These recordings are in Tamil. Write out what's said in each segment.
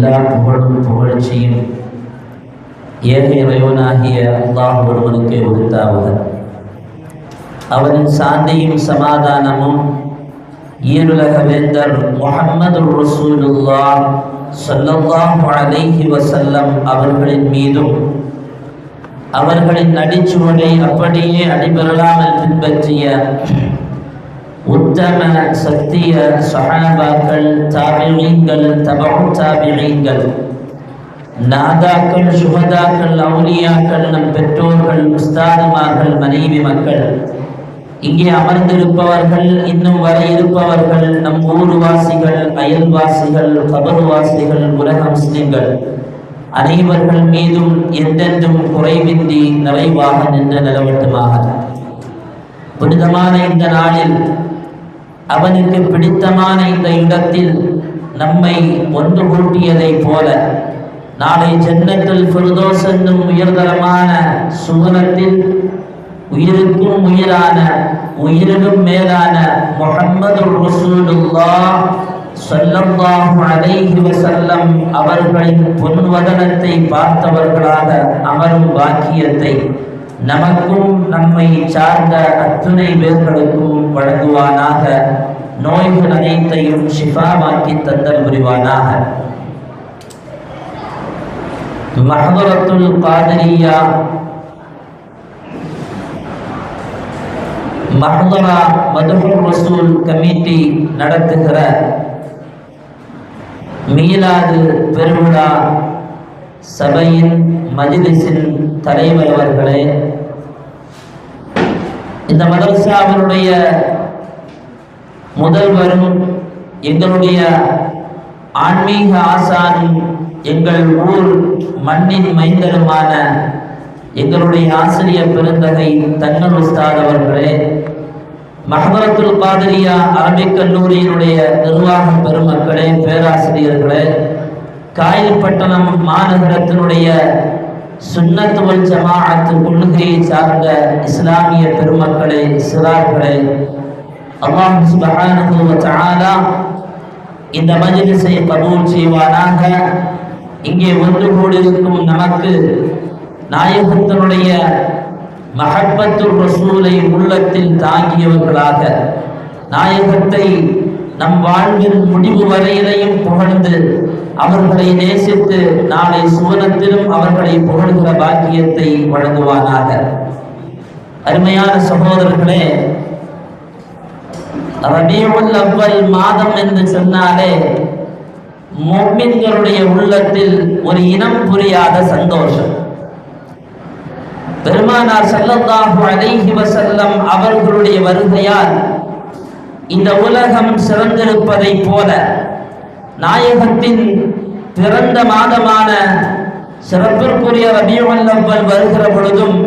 எல்லா புகழும் புகழ்ச்சியும் ஏக இறைவனாகிய அல்லாஹ் ஒருவனுக்கே உரித்தாக. அவனின் சாந்தியும் சமாதானமும் ஈருலக வேந்தர் முஹம்மது ரசூலுல்லாஹ் ஸல்லல்லாஹு அலைஹி வஸல்லம் அவர்களின் மீதும் அவர்களின் நடிச்சுவடை அப்படியே அடிபெறலாமல் பின்பற்றிய உத்தம சத்திய சஹாபாக்கள், தாபிஈன்கள், தபஉ தாபிஈன்கள், நாதாக்கள், சுஹதாக்கள், அவுலியாக்கள், நம் பெற்றோர்கள், உஸ்தாதுமார்கள், மனைவி மக்கள், இங்கே அமர்ந்திருப்பவர்கள், இன்னும் வர இருப்பவர்கள், நம் ஊர்வாசிகள், அயல்வாசிகள், கபர்வாசிகள், உலக முஸ்லிம்கள் அனைவர்கள் மீதும் எந்தெந்தும் குறைவின்றி நிறைவாக நின்று நிலவட்டுமாக. புனிதமான இந்த நாளில், அவனுக்கு பிடித்தமான இந்த இடத்தில் நம்மை ஒன்று கூட்டியதை போல நாளை ஜன்னத்துல் ஃபிர்தௌஸ் என்னும் உயர்தரமான சுவனத்தில் உயிருக்கும் உயிரான உயிரினும் மேலான முஹம்மது ரசூலுல்லாஹ் ஸல்லல்லாஹு அலைஹி வஸல்லம் அவர்களின் பொன்வதனத்தை பார்த்தவர்களாக அமரும் பாக்கியத்தை நமக்கும் நம்மை சார்ந்த அத்துணை பேர்களுக்கும் வழங்குவானாக. நோய்கள் அனைத்தையும் ஷிஃபாவாக்கி தந்தல் புரிவானாக. மஹ்தரத்துல் காதிரியா மஹ்தரா மதுஹுர் ரசூல் கமிட்டி நடத்துகிற மீலாது பெருவிழா சபையின் மஜ்லிஸின் தலைவர் அவர்களே, இந்த மதரசாவினுடைய முதல்வரும் எங்களுடைய ஆன்மீக ஆசானும் எங்கள் ஊர் மண்ணின் மைந்தருமான எங்களுடைய ஆசிரியர் பெருந்தகை தன்னல் உஸ்தாத் அவர்களே, மஹ்தரத்துல் காதிரியா அரபிக் கல்லூரியினுடைய நிர்வாக பெருமக்களே, பேராசிரியர்களே, காயல்பட்டணம் மாநகரத்தினுடைய சுன்னத் வல் ஜமாஅத் கொள்கையை சார்ந்த இஸ்லாமிய பெருமக்களே, சிறார்களே, அல்லாஹ் சுப்ஹானஹு வ தஆலா இந்த மஜ்லிஸை கபூல் செய்வானாக. இங்கே ஒன்று கூடியிருக்கும் நமக்கு நாயகத்தினுடைய மஹப்பத்துர் ரசூலை உள்ளத்தில் தாங்கியவர்களாக, நாயகத்தை நம் வாழ்வின் முடிவு வரையிலையும் புகழ்ந்து அவர்களை நேசித்து நாளை சுவனத்திலும் அவர்களை புகழ்கிற பாக்கியத்தை வழங்குவானாக. அருமையான சகோதரர்களே, ரபீஉல் அவ்வல் மாதம் என்று சொன்னாலே முஃமின்களுடைய உள்ளத்தில் ஒரு இனம் புரியாத சந்தோஷம். பெருமானார் ஸல்லல்லாஹு அலைஹி வஸல்லம் அவர்களுடைய வருகையால் இந்த உலகம் சிறந்திருப்பதை போல நாயகத்தின் பிறந்த மாதமான சிறப்பிற்குரிய ரபீஉல் அவ்வல் வருகிற பொழுதும்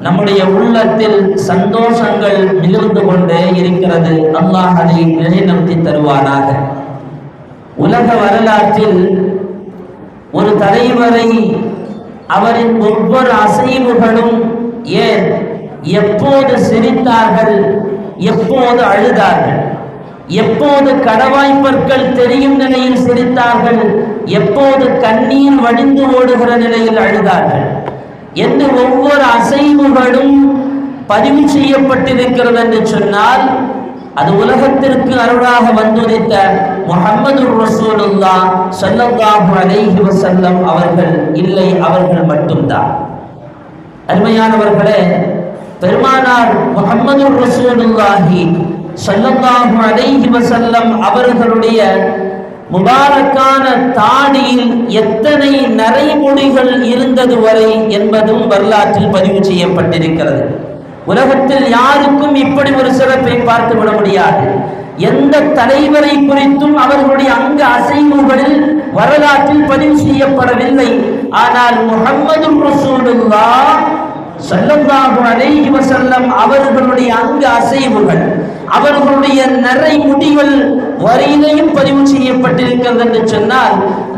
நம்முடைய உள்ளத்தில் சந்தோஷங்கள் மிகுந்து கொண்டே இருக்கிறது. அல்லாஹ் அதை நிலைநிறுத்தி தருவானாக. உலக வரலாற்றில் ஒரு தலைவரை அவரின் ஒவ்வொரு அசைவுகளும், ஏன் எப்போது சிரித்தார்கள், எப்போது அழுதார்கள், எப்போது கடவாய்ப்பற்கள் தெரியும் நிலையில் சிரித்தார்கள், எப்போது கண்ணீர் வடிந்து ஓடுகிற நிலையில் அழுதார்கள் என்று ஒவ்வொரு அசைவுகளும் பதிவு செய்யப்பட்டிருக்கிறது என்று சொன்னால் அது உலகத்திற்கு அருளாக வந்துதித்த முஹம்மது ரசூலுல்லாஹ் ஸல்லல்லாஹு அலைஹி வஸல்லம் அவர்கள் இல்லை, அவர்கள் மட்டும்தான். அருமையானவர்களே, பெருமானார் முஹம்மது ரசூலுல்லாஹி ஸல்லல்லாஹு அலைஹி வஸல்லம் அவர்களுடைய முபாரக்கான தாடியில் எத்தனை நரைமுடிகள் இருந்தது வரை என்பதும் வரலாற்றில் பதிவு செய்யப்பட்டிருக்கிறது. உலகத்தில் யாருக்கும் இப்படி ஒரு சிறப்பை பார்த்து விட முடியாது. எந்த தலைவரை குறித்தும் அவர்களுடைய அங்க அசைவுகளில் வரலாற்றில் பதிவு செய்யப்படவில்லை. ஆனால் முஹம்மது ரசூலுல்லாஹ் ஸல்லல்லாஹு அலைஹி வஸல்லம் அவர்களுடைய அங்க அசைவுகள், அவர்களுடைய நிறை முடிகள் வரையிலையும் பதிவு செய்யப்பட்டிருக்கிறது என்று சொன்னால்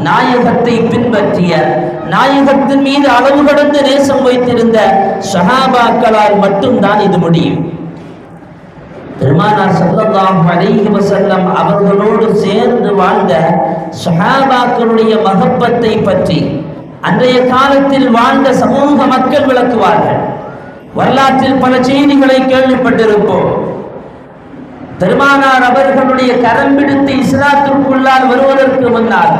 நாயகத்தை பின்பற்றிய, நாயகத்தின் மீது அளவு கடந்து நேசம் வைத்திருந்த சஹாபாக்களால் மட்டும்தான் இது முடியும். பெருமானார் ஸல்லல்லாஹு அலைஹி வஸல்லம் அவர்களோடு சேர்ந்து வாழ்ந்த சஹாபாக்களுடைய மஹப்பத்தை பற்றி அன்றைய காலத்தில் வாழ்ந்த சமூக மக்கள் விளக்குவார்கள். வரலாற்றில் பல செய்திகளை கேள்விப்பட்டிருப்போம். பெருமானார் அவர்களுடைய கரம் பிடித்து இஸ்லாத்திற்குள்ளால் வருவதற்கு முன்னால்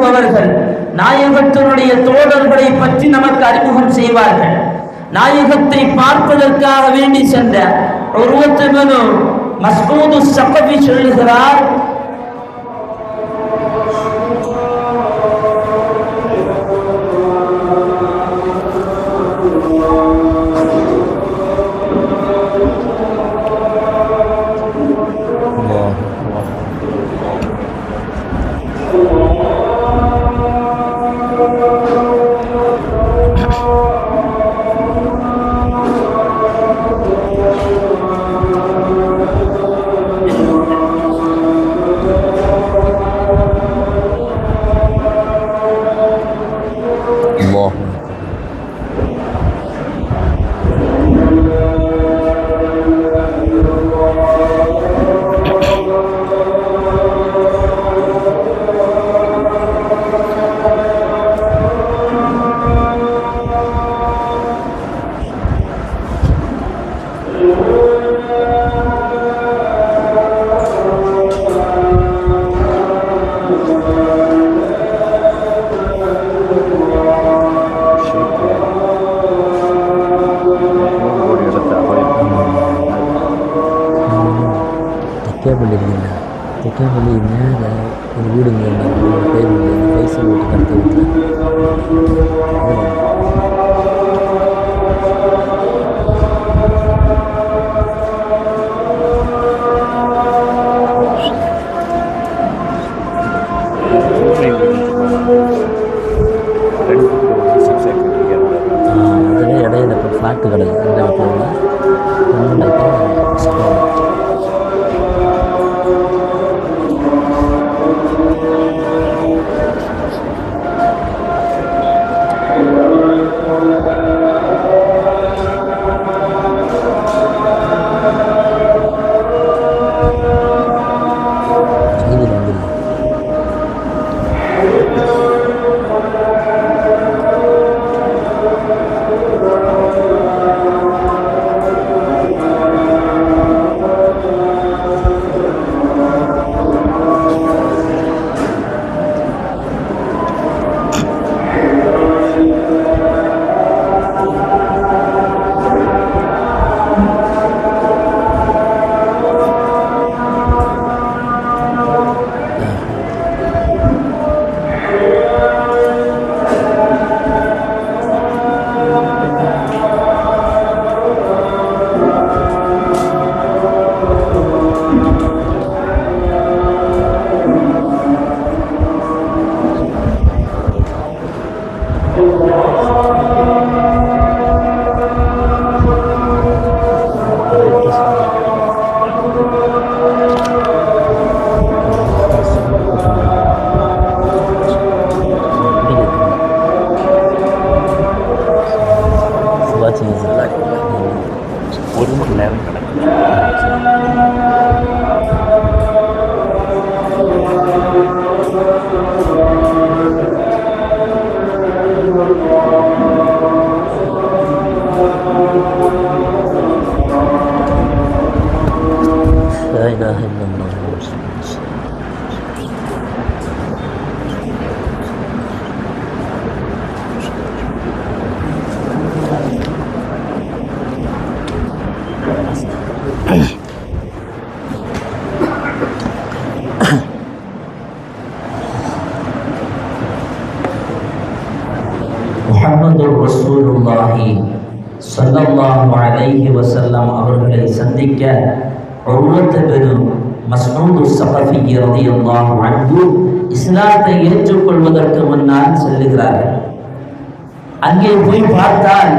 அவர்கள் நாயகத்தினுடைய தோழர்களை பற்றி நமக்கு அறிமுகம் செய்வார்கள். நாயகத்தை பார்ப்பதற்காக வேண்டி சென்ற மஸ்ஊது ஸகஃபி சொல்லுகிறார், ஒரு வீடுங்க பைசா ஓட்டு கருத்து வீட்டில் இடையில ஃப்ளாட்டு கடை ஒரு மணி நேரம் கிடக்கு. لا إله إلا الله. முஹம்மது ரசூலுல்லாஹி ஸல்லல்லாஹு அலைஹி வஸல்லம் அவர்களை சந்திக்க உர்வத் பின் மஸ்ஊத் ஸகஃபி ரலியல்லாஹு அன்ஹு இஸ்லாத்தை ஏற்றுக்கொள்வதற்கு முன்னால் செல்லுகிறார்கள். அங்கே போய் பார்த்தால்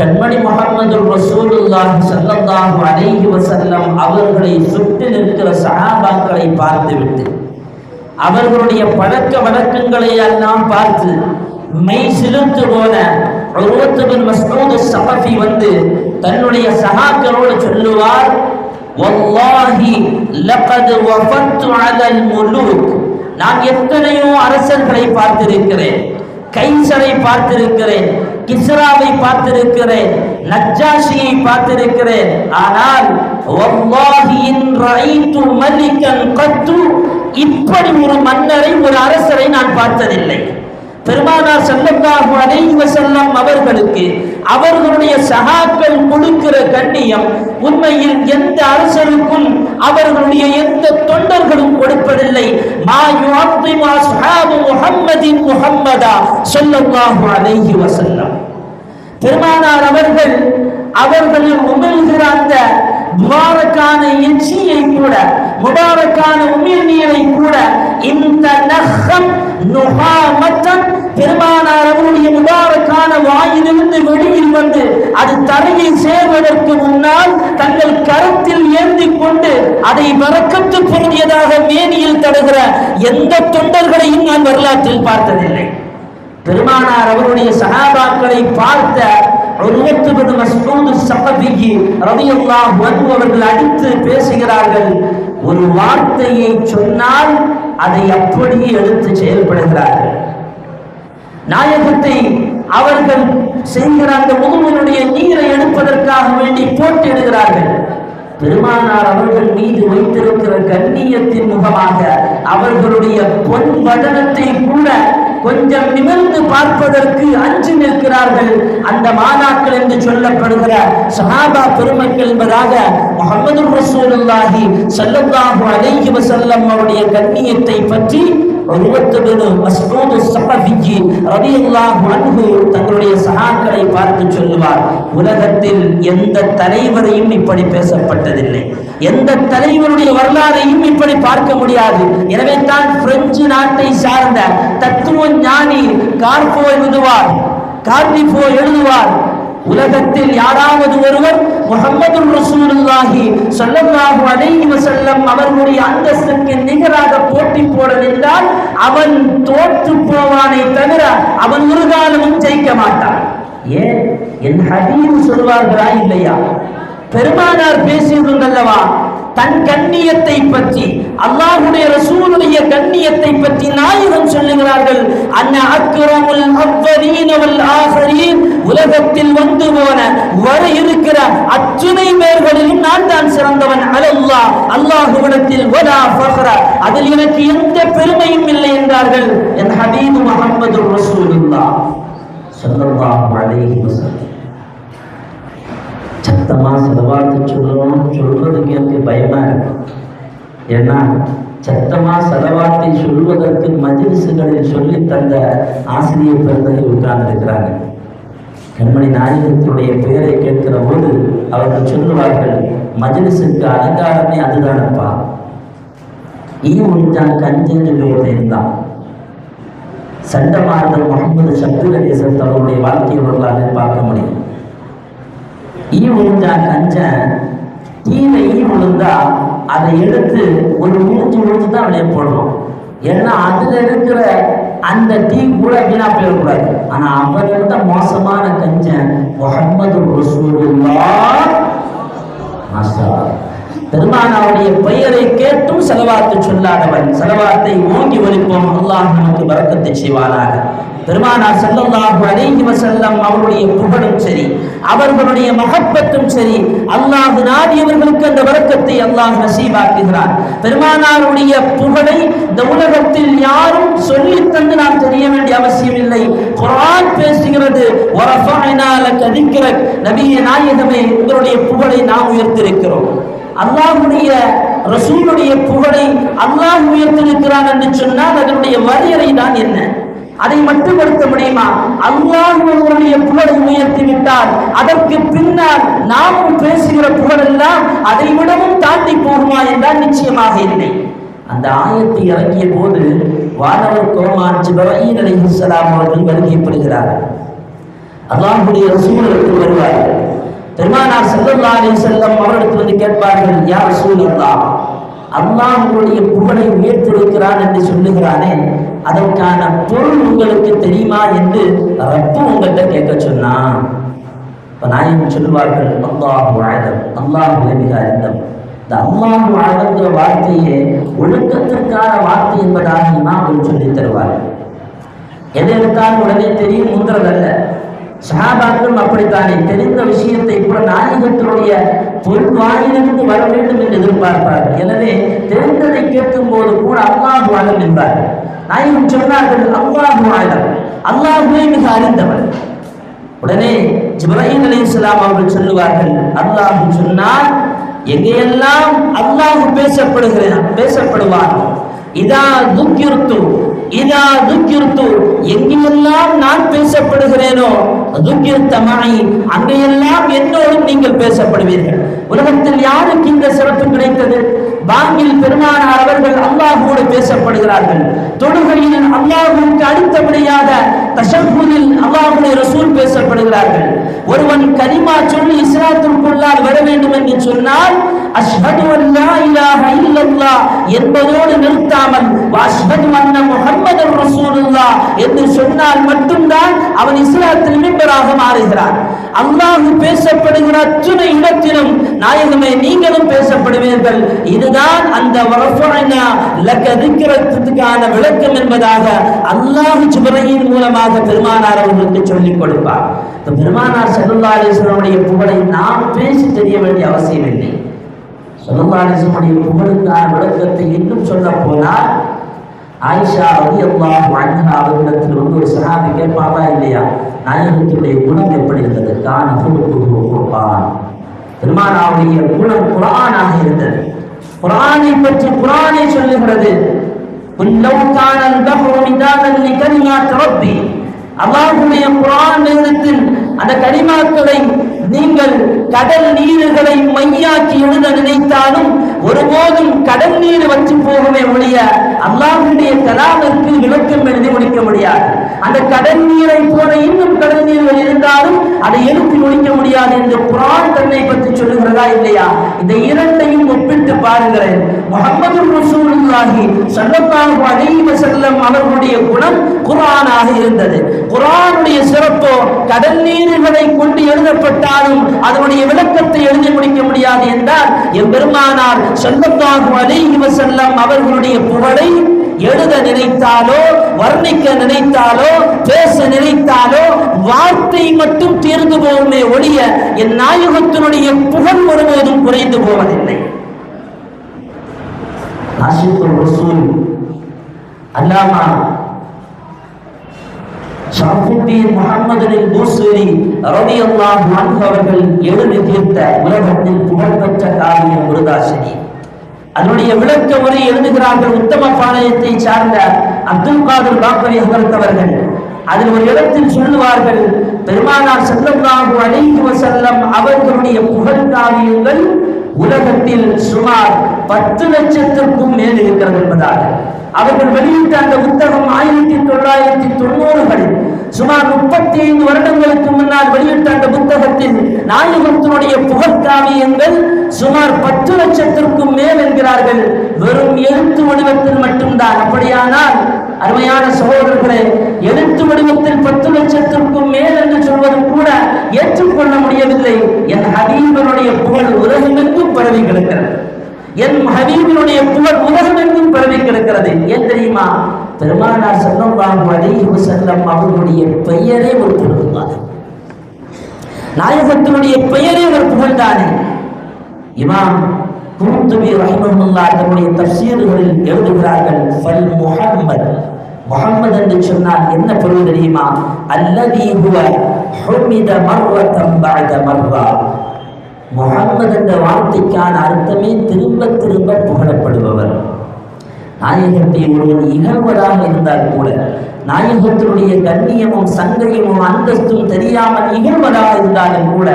கண்மணி முஹம்மது ரசூலுல்லாஹி ஸல்லல்லாஹு அலைஹி வஸல்லம் அவர்களை சுற்றி நிற்கிற சஹாபாக்களை பார்த்துவிட்டு அவர்களுடைய பழக்க வழக்கங்களை எல்லாம் பார்த்து மெய் சிலுத்து போன உர்வத் பின் மஸ்ஊத் ஸகஃபி வந்து தன்னுடைய சஹாக்களோடு சொல்லுவார், வல்லாஹி லகத் வஃபத்து அலல் முலூக், நான் எத்தனையோ அரசர்களை பார்த்திருக்கிறேன், கைசரை பார்த்திருக்கிறேன், கிஸ்ராவை பார்த்திருக்கிறேன், நஜ்ஜாஷியை பார்த்திருக்கிறேன். ஆனால் வல்லாஹி இன் ரஅய்து மலிகன் கத்து, இப்படி ஒரு மன்னரை, ஒரு அரசரை நான் பார்த்ததில்லை. பெருமானார் ஸல்லல்லாஹு அலைஹி வஸல்லம் அவர்களுக்கு அவர்களுடைய சஹாக்கள் கொடுக்கிற கண்ணியம் உண்மையில் எந்த அரசருக்கும் அவர்களுடைய எந்த தொண்டர்களும் கொடுப்பதில்லை. மா யுஅத்திமு அஸ்ஹாபு முஹம்மதின் முஹம்மதா ஸல்லல்லாஹு அலைஹி வஸல்லம். பெருமானார் அவர்கள் உமிழ்கிற அந்த முபாரக்கான எச்சியை கூட, முபாரக்கான உமிழ்நீரை கூட, இந்த நஹம் நுஹாமத்தன், பெருமானார் அவருடைய முபாரக்கான வாயிலிருந்து வெளியில் வந்து அது தரையில் சேர்வதற்கு முன்னால் தங்கள் கரத்தில் ஏந்தி கொண்டு அதை பரக்கத்து பொருந்தியதாக மேனியில் தடுகிற எந்த தொண்டர்களையும் நான் வரலாற்றில் பார்த்ததில்லை. பெருமானார் அவருடைய சஹாபாக்களை பார்த்த உர்வத் பின் மஸ்ஊத் ஸகஃபி ரலியல்லாஹு அன்ஹு அவர்கள் அடித்து பேசுகிறார்கள். ஒரு வார்த்தையை சொன்னால் அதை அப்படியே எடுத்து செயல்படுகிறார்கள். நாயகத்தை அவர்கள் செய்கிற அந்த உதுவினுடைய நீரை எடுப்பதற்காக வேண்டி போட்டியிடுகிறார்கள். பெருமானார் அவர்கள் மீது வைத்திருக்கிற கண்ணியத்தின் முகமாக அவர்களுடைய பொன் வதனத்தை கூட கொஞ்சம் நிமிர்ந்து பார்ப்பதற்கு அஞ்சு நிற்கிறார்கள். அந்த மாணாக்கள் என்று சொல்லப்படுகிற சஹாபா பெருமக்கள் என்பதாக முஹம்மது ரசூலுல்லாஹி ஸல்லல்லாஹு அலைஹி வஸல்லம் அவருடைய கண்ணியத்தை பற்றி உர்வத் பின் மஸ்ஊத் ஸகஃபி ரலியல்லாஹு அன்ஹு தங்களுடைய சஹாக்களை பார்த்து சொல்லுவார், உலகத்தில் எந்த தலைவரையும் இப்படி பேசப்பட்டதில்லை, எந்த தலைவருடைய வரலாறையும் இப்படி பார்க்க முடியாது. எனவே தான் பிரெஞ்சு நாட்டை சார்ந்த தத்துவ ஞானி கார்னிஃபோ எழுதுவார், உலகத்தில் யாராவது ஒருவர் முஹம்மது ரசூலுல்லாஹி ஸல்லல்லாஹு அலைஹி வஸல்லம் அவர்களுடைய அந்தஸ்துக்கு நிகராக போட்டி போட நின்றால் அவன் தோற்று போவானே தவிர அவன் ஒரு காலமும் ஜெயிக்க மாட்டான். ஏன்? என் ஹபீப் சொல்வார்களா இல்லையா? பெருமானார் பேசியதுண்டல்லவா தன் கண்ணியத்தை பற்றி, அல்லாஹ்வுடைய ரசூலுடைய கண்ணியத்தை பற்றி நாயகம் சொல்லுகிறார்கள், அன்ன அக்ரமுல் அவ்வலீன வல் ஆஹரீன், உலகத்தில் வந்து போன வர இருக்கிற அத்துணை பேர்களிலும் நான் தான் சிறந்தவன். அலல்லாஹ், அல்லாஹ்விடத்தில் வலா ஃபக்ர, அதில் எனக்கு எந்த பெருமையும் இல்லை என்றார்கள் என் ஹபீப் முஹம்மது ரசூலுல்லாஹ் ஸல்லல்லாஹு அலைஹி வஸல்லம். சத்தமா செலவாத்து சொல்றதுக்கு எனக்கு பயமா இருக்கு. ஏன்னா சத்தமா செலவாத்தை சொல்வதற்கு மஜ்லிஸ்களில் சொல்லி தந்த ஆசிரியர் பெருந்தகை உட்கார்ந்து இருக்கிறாங்க. கண்மணி நாயகத்தினுடைய பெயரை கேட்கிற போது அவர்கள் சொல்லுவார்கள், மஜ்லிஸுக்கு அலங்காரமே அதுதானப்பா, ஈவுஞ்சான் கஞ்சென்று பெயர் இருந்தான். சண்டமார்கள் முகமது ஷபீர் அலிசத் அவருடைய வாழ்க்கை வரலாறு பார்க்க முடியும். ஈ விழுந்தா கஞ்சன், கீழே ஈ விழுந்தா அதை எடுத்து ஒரு உழிச்சு தான் வெளியே போடுறோம். ஏன்னா அதுல இருக்கிற அந்த டீ கூட வீணா போயிடக்கூடாது. ஆனா அவரை விட மோசமான கஞ்சன் முஹம்மது ரசூலுல்லாஹ். பெருமானாருடைய பெயரை கேட்டும் செலவாத்து சொல்லாதவன். செலவாத்தை ஓங்கி ஒலிப்போம், அல்லாஹ் நமக்கு பரக்கத்தை செய்வானாக. பெருமானார் ஸல்லல்லாஹு அலைஹி வஸல்லம் அவருடைய புகழும் சரி, அவர்களுடைய மஹப்பத்தும் சரி, அல்லாஹ் நாடியவர்களுக்கு அந்த பரக்கத்தை அல்லாஹ் நசீபாக்குகிறார். பெருமானாருடைய புகழை இந்த உலகத்தில் யாரும் சொல்லி தந்து நாம் தெரிய வேண்டிய அவசியம் இல்லை. குர்ஆன் பேசுகிறது, வரஃபஅனா லக திக்ரக், நபியே நாயகமே உங்களுடைய புகழை நாம் உயர்த்தியிருக்கிறோம். அல்லாஹ்வுடைய ரசூலுடைய புகழை அல்லாஹ் உயர்த்தியிருக்கிறான் என்று சொன்னால் அதனுடைய வரையறை தான் என்ன? அதை மட்டுப்படுத்த முடியுமா? அல்லாஹ் ஒருவருடைய புகழை உயர்த்தி விட்டால் அதற்கு பின்னால் நாமும் பேசுகிற புகழ் எல்லாம் அதை விடவும் தாண்டி போகுமா என்றால் நிச்சயமாக இல்லை. அந்த ஆயத்தை இறங்கிய போது வானவர் கோமான் ஜிப்ரீல் அலைஹிஸ்ஸலாம் அவர்கள் வருகைப்படுகிறார்கள். அல்லாஹ்வுடைய ரசூலுக்கு வருவார்கள். பெருமானார் ஸல்லல்லாஹு அலைஹி வஸல்லம் அவர்களுக்கு வந்து கேட்பார்கள், யா ரசூலல்லாஹ், அல்லாஹ் உங்களுடைய புகழை உயர்த்திருக்கிறான் என்று சொல்லுகிறானே, அதற்கான பொருள் உங்களுக்கு தெரியுமா என்று ரப்பு உங்கள்கிட்ட கேட்க சொன்னான். இப்ப நாயகம் சொல்வார்கள், அல்லாஹு அலம், அல்லாஹு மிக அறிந்தம். இந்த அல்லாஹு அலம்ங்கிற வார்த்தையே ஒழுக்கத்திற்கான வார்த்தை என்பதாக இமாம்கள் சொல்லி தருவார்கள். எதை எடுத்தாலும் உடனே தெரியும் முந்திரதல்ல. சஹாபாக்களும் அப்படித்தானே, தெரிந்த விஷயத்தை கூட நாயகத்தினுடைய பொருள் வாயிலிருந்து வர வேண்டும் என்று எதிர்பார்ப்பார்கள். எனவே தெரிந்ததை கேட்கும் போது கூட அல்லாஹு அலம் என்பார்கள். நாயகம் சொன்னார்கள், அல்லாஹு அலம், அல்லாஹுவே மிக அறிந்தவர். உடனே ஜிப்ரீல் அலைஹிஸ்ஸலாம் அவர்கள் சொல்லுவார்கள், அல்லாஹ் சொன்னார், எங்கெல்லாம் அல்லாஹ் பேசப்படுவார், இதா துக்கிர்து எங்கெல்லாம் நான் பேசப்படுகிறேனோ அங்கெல்லாம் என்னோடும் நீங்கள் பேசப்படுவீர்கள். உலகத்தில் யாருக்கு இந்த சிறப்பு கிடைத்தது? பாங்கில் பெருமானார் அவர்கள் அல்லாஹ்வோடு பேசப்படுகிறார்கள். தொழுகையில் அல்லாஹ்வுக்கு அடுத்தபடியாக தஷஹ்ஹுதில் அல்லாஹ்வுடைய ரசூல் பேசப்படுகிறார்கள். ஒருவன் கலிமா சொல்லி இஸ்லாத்திற்குள்ளால் வர வேண்டும் என்று சொன்னால் அஷ்ஹது அல்லா இலாஹ இல்லல்லாஹ் என்பதோடு நிறுத்தாமல் அஷ்ஹது அன்ன முஹம்மதர் ரசூலுல்லாஹ் என்று சொன்னால் மட்டும்தான் அவன் இஸ்லாத்தில் மெம்பராக மாறுகிறான். அல்லாஹ் பேசப்படுகிற அத்தனை இடத்திலும் நாயகமே நீங்களும் பேசப்படுவீர்கள். இதுதான் அந்த வரஃபஅனா லக திக்ரத்துக்கான விளக்கம் என்பதாக அல்லாஹ் ஜிப்ரீல் மூலமாக பெருமானார் அவர்களுக்கு சொல்லிக் கொடுப்பார். பெருமானார் ஸல்லல்லாஹு அலைஹி வஸல்லம் புகழை நாம் பேசி தெரிய வேண்டிய அவசியம் இல்லை. ஸல்லல்லாஹு அலைஹி வஸல்லம் புகழுக்கான விளக்கத்தை இன்னும் சொல்ல போனால், ஆயிஷா ரலியல்லாஹு அன்ஹா அவர்களிடத்தில் ஒரு சஹாபி கேட்பாரா இல்லையா, நாயகத்துடைய குணம் எப்படி இருந்தது? கான ஹுலுகுஹு குர்ஆன், பெருமானாருடைய குணம் குர்ஆனாக இருந்தது. குர்ஆனை பற்றி குர்ஆனை சொல்லுகிறது, குல்லவ் கானல் பஹ்ரு மிதாதன் லிகலிமாத் ரப்பி, அல்லாஹ்வுடைய குர்ஆன் நேரத்தில் அந்த கலிமாக்களை நீங்கள் கடல் நீர்களை மையாக்கி எழுத நினைத்தாலும் ஒருபோதும் கடல் நீர் வச்சு போகவே ஒழிய அல்லாஹ்வுடைய கலாமிற்கு விளக்கம் எழுதி முடிக்க முடியாது. அந்த கடல் நீரை போல இன்னும் கடல் நீர்கள் இருந்தாலும் அதை எழுப்பி முடிக்க முடியாது என்று குர்ஆன் தன்னை பற்றி சொல்லுகிறதா இல்லையா? இந்த இரண்டையும் ஒப்பிட்டு பாருங்கள். முஹம்மது ரசூலுல்லாஹி ஸல்லல்லாஹு அலைஹி வஸல்லம் அவர்களுடைய குணம் குர்ஆனாக இருந்தது. குர்ஆனுடைய சிறப்போ கடல் நீர்களை கொண்டு எழுதப்பட்டாலும் அதனுடைய விளக்கத்தை எழுதி முடிக்க முடியாது என்றால் எம்பெருமானார் ஸல்லல்லாஹு அலைஹி வஸல்லம் அவர்களுடைய புகழை எழுத நினைத்தாலோ வர்ணிக்க நினைத்தாலோ பேச நினைத்தாலோ வார்த்தை மட்டும் தீர்ந்து போகுமே ஒழிய என் நாயகத்தினுடைய புகழ் ஒருபோதும் குறைந்து போவதில்லை. ஆஷிகுர் ரசூல் அல்லாமா ஷரஃபுத்தீன் முஹம்மது அல்-பூஸிரி ரலியல்லாஹு அன்ஹு அவர்கள் எழுதி தீர்த்த உலகத்தில் புகழ்பெற்ற காவியம் முருதாசினி. அதனுடைய விளக்க உரை எழுதுகிறார்கள் உத்தம பாளையத்தை சார்ந்த அப்துல் காதிர் பாக்கவி அவர்கள். அதில் ஒரு இடத்தில் சொல்லுவார்கள், பெருமானார் ஸல்லல்லாஹு அலைஹி வஸல்லம் அவர்களுடைய புகழ் காவியங்கள் உலகத்தில் சுமார் 10 லட்சத்திற்கும் மேல் இருக்கிறது என்பதாக. அவர்கள் வெளியிட்ட அந்த புத்தகம் 1990களில் சுமார் 35 வருடங்களுக்கு முன்னால் வெளியிட்ட அந்த புத்தகத்தில் நாயகத்தினுடைய புகழ் காவியங்கள் சுமார் 10 லட்சத்திற்கும் மேல் என்கிறார்கள். வெறும் எழுத்து வடிவத்தில் மட்டும்தான். அப்படியானால் அருமையான சகோதரர்களே, எழுத்து வடிவத்தில் 10 லட்சத்திற்கும் மேல் என்று சொல்வது கூட ஏற்றுக்கொள்ள முடியவில்லை. என் ஹபீபனுடைய புகழ் உலகமெங்கும் பரவி கிடக்கிறது. என் ஹபீபினுடைய புகழ் உலகமெங்கும் பரவி கிடக்கிறது. ஏன் தெரியுமா? பெருமானார் ஸல்லல்லாஹு அலைஹி வஸல்லம் அவர்களுடைய பெயரே ஒரு புகழ்தான். நாயகத்தினுடைய பெயரே ஒரு புகழ்தானே. இமாம் குர்துபி ரஹிமஹுல்லாஹ் தன்னுடைய தஃப்சீர்களில் எழுதுகிறார்கள், ஃபல் முஹம்மத், முஹம்மது என்று சொன்னால் என்ன பொருள் தெரியுமா? அல்லதி ஹுவ ஹுமித மர்ரதன் பஅத மர்ரா. முஹம்மது என்ற வார்த்தைக்கான அர்த்தமே திரும்ப திரும்ப புகழப்படுபவர். நாயகத்தை ஒருவன் இகழ்வதாக இருந்தால் கூட, நாயகத்தினுடைய கண்ணியமும் சங்கையமும் அந்தஸ்தும் தெரியாமல் இகழ்வதாக இருந்தாலும் கூட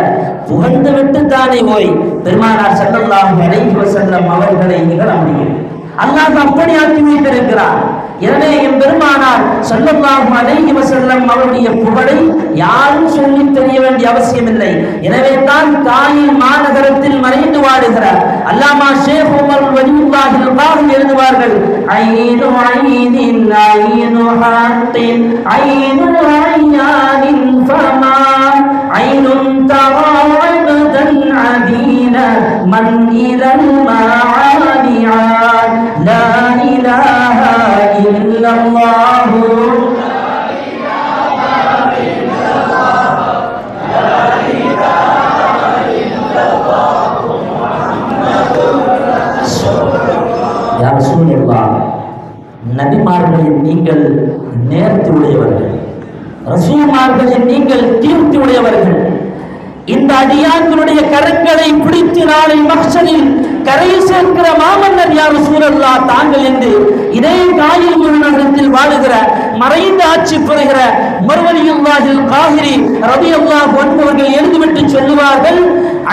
புகழ்ந்து விட்டு தானே போய் பெருமானார் ஸல்லல்லாஹு அலைஹி வஸல்லம் அவர்களை இகழ முடியும். அல்லாஹ் அப்படி ஆக்கி வைத்திருக்கிறார். எனவே என் பெருமானார் ஸல்லல்லாஹு அலைஹி வஸல்லம் அவருடைய புகழை யாரும் சொல்லி தெரிய வேண்டிய அவசியம் இல்லை. எனவே தான் காயில் மாநகரத்தில் மறைந்து வாடுகிறார் அல்லாமா ஷேக் உமர் வலியுல்லாஹில் காஹி எழுதுவார்கள், ஐனு ஐனின் ஐனு ஹாத்தின் ஐனு ஐயானின் ஃபமா ஐனுன் தரா அபதன் அதீன மன் இலல் மாஆனி லா இலாஹ இல்லல்லாஹு யா ரசூலல்லாஹ், நபிமார்களில் நீங்கள் நேர்த்தி உடையவர்கள், ரசூல்மார்களில் நீங்கள் தீர்த்தி உடையவர்கள். இந்த அடியார்களுடைய கரங்களை பிடித்து நாளை மஹ்ஷரில் கரை சேர்க்கிற மாமன்னர் யா ரசூலல்லாஹ் தாங்கள் என்று இதே காயில் நகரத்தில் வாழுகிற மறைந்து ஆட்சி பெறுகிற உமர் வலியுல்லாஹில் காஹிரி ரலியல்லாஹு அன்ஹு அவர்கள் எழுதிவிட்டு சொல்லுவார்கள்,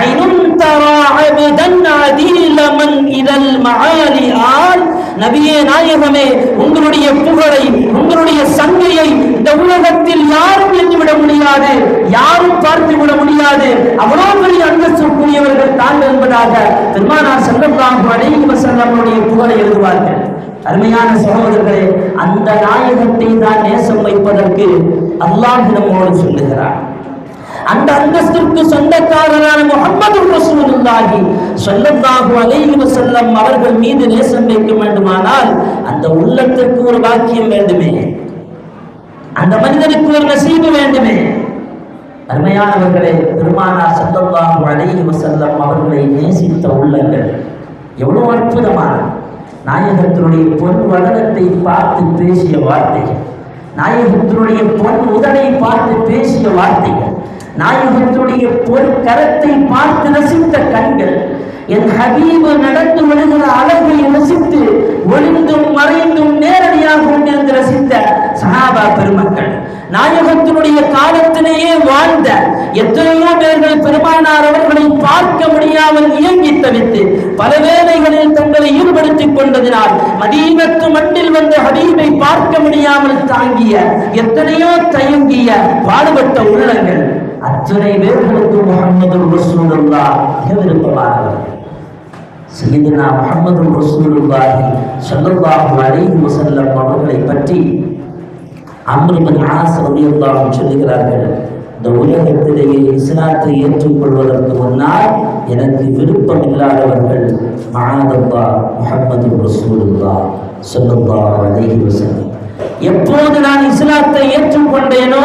ஐனுன் தரா அபதன் அதீல மன் இதல் மஆலி ஆல். நபியே நாயகமே, உங்களுடைய புகழை உங்களுடைய சங்கையை இந்த உலகத்தில் யாரும் எண்ணிவிட முடியாது, யாரும் பார்த்து விட முடியாது. அவ்வளவு பெரிய அந்தஸ்துக்குரியவர்கள் தாங்கள் என்பதாக பெருமானார் ஸல்லல்லாஹு அலைஹி வஸல்லம் அவருடைய புகழை எழுதுவார்கள். அருமையான சகோதரர்களே, அந்த நாயகத்தை தான் நேசம் வைப்பதற்கு அல்லாஹ் நம்மோடு சொல்லுகிறார். அந்த அந்தஸ்திற்கு சொந்தக்காரரான முஹம்மது ரசூலுல்லாஹி ஸல்லல்லாஹு அலைஹி வஸல்லம் அவர்கள் மீது நேசம் வைக்க வேண்டுமானால் அந்த உள்ளத்திற்கு ஒரு பாக்கியம் வேண்டுமே, அந்த மனிதனுக்கு ஒரு நசீபு வேண்டுமே. அருமையானவர்களே, பெருமானார் ஸல்லல்லாஹு அலைஹி வஸல்லம் அவர்களை நேசித்த உள்ளங்கள் எவ்வளவு அற்புதமான, நாயகத்தினுடைய பொன் வதனத்தை பார்த்து பேசிய வார்த்தைகள், நாயகத்தினுடைய பொன் உதடை பார்த்து பேசிய வார்த்தைகள், நாயகத்தினுடைய பொன் கரத்தை பார்த்து ரசித்த கண்கள், என் ஹபீபு நடந்து வருகிற அழகை ரசித்து ஒளிந்தும் மறைந்தும் நேரடியாக கொண்டிருந்து ரசித்த சஹாபா பெருமக்கள், நாயகத்தினுடைய காலத்திலேயே வாழ்ந்த எத்தனையோ பேர்கள் பெருமானார் அவர்களை பார்க்க முடியாமல் இயங்கி தவித்து பல வேளைகளில் தங்களை ஈடுபடுத்திக் கொண்டதினால் மதீனத்து மண்ணில் வந்த ஹபீபை பார்க்க முடியாமல் தாங்கிய எத்தனையோ தயங்கிய பாடுபட்ட உள்ளங்கள், அத்தனை பேர்களுக்கு முஹம்மது ரசூலுல்லாஹ் விருப்பமானவர். சய்யிதுனா முஹம்மது ரசூலுல்லாஹி ஸல்லல்லாஹு அலைஹி வஸல்லம் அவர்களை பற்றி அம்ர் இப்னு ஆஸ் ரலியல்லாஹு அன்ஹு சொல்லுகிறார்கள், இந்த உலகத்திலேயே இஸ்லாத்தை ஏற்றுக்கொள்வதற்கு முன்னால் எனக்கு விருப்பம் இல்லாதவர்கள் மஆதல்லாஹ் முஹம்மது ரசூலுல்லாஹ் ஸல்லல்லாஹு அலைஹி வஸல்லம். எப்போது நான் இஸ்லாத்தை ஏற்றுக்கொண்டேனோ,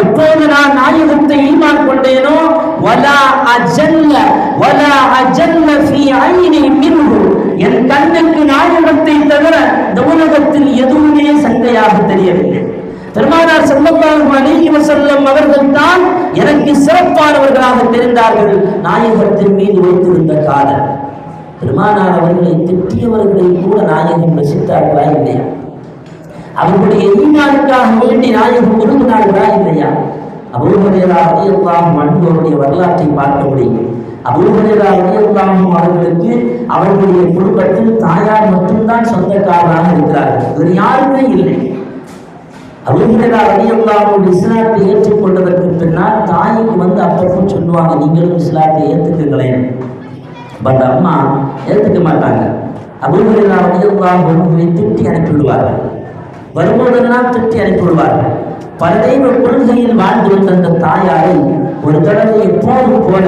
எப்போது நான் நாயகத்தை ஈமான் கொண்டேனோ, வலா அஜல்ல ஃபீ ஐனி மின்ஹு, என் கண்ணுக்கு நாயகத்தை தவிர இந்த உலகத்தில் எதுவுமே சங்கையாக தெரியவில்லை. பெருமானார் ஸல்லல்லாஹு அலைஹி வஸல்லம் அவர்கள் தான் எனக்கு சிறப்பானவர்களாக தெரிந்தார்கள். நாயகத்தின் மீது வைத்திருந்த காதல், பெருமானார் அவர்களை திட்டியவர்களை கூட நாயகம் ரசித்தார்களா இல்லையா? அவர்களுடைய ஈமானுக்காக வேண்டி நாயகம் உருகினார்களா இல்லையா? அபூ ஹுரைரா ரலியல்லாஹு அன்ஹு அவருடைய வரலாற்றை பார்க்க முடியும். அபூ ஹுரைரா ரலியல்லாஹு அன்ஹு அவர்களுக்கு அவர்களுடைய குடும்பத்தில் தாயார் மட்டும்தான் சொந்தக்காரராக இருக்கிறார்கள், வேறு யாருமே இல்லை. அபூ ஹுரைரா ரலியல்லாஹு அன்ஹு இஸ்லாத்தை ஏற்றுக்கொண்டதற்கு பின்னால் தாய்க்கு அப்பப்போ சொல்லுவாங்க, நீங்களும் இஸ்லாத்தை ஏற்றுக்குங்களேன். பட் அம்மா ஏற்றுக்க மாட்டாங்க. அபூ ஹுரைரா ரலியல்லாஹு அன்ஹுவை திட்டி அனுப்பிவிடுவார்கள், வரும்போதெல்லாம் திட்டி அனுப்பிவிடுவார்கள். பல தெய்வ கொள்கையில் வாழ்ந்து வந்த அந்த தாயாரை ஒரு தடவை எப்போதும் போல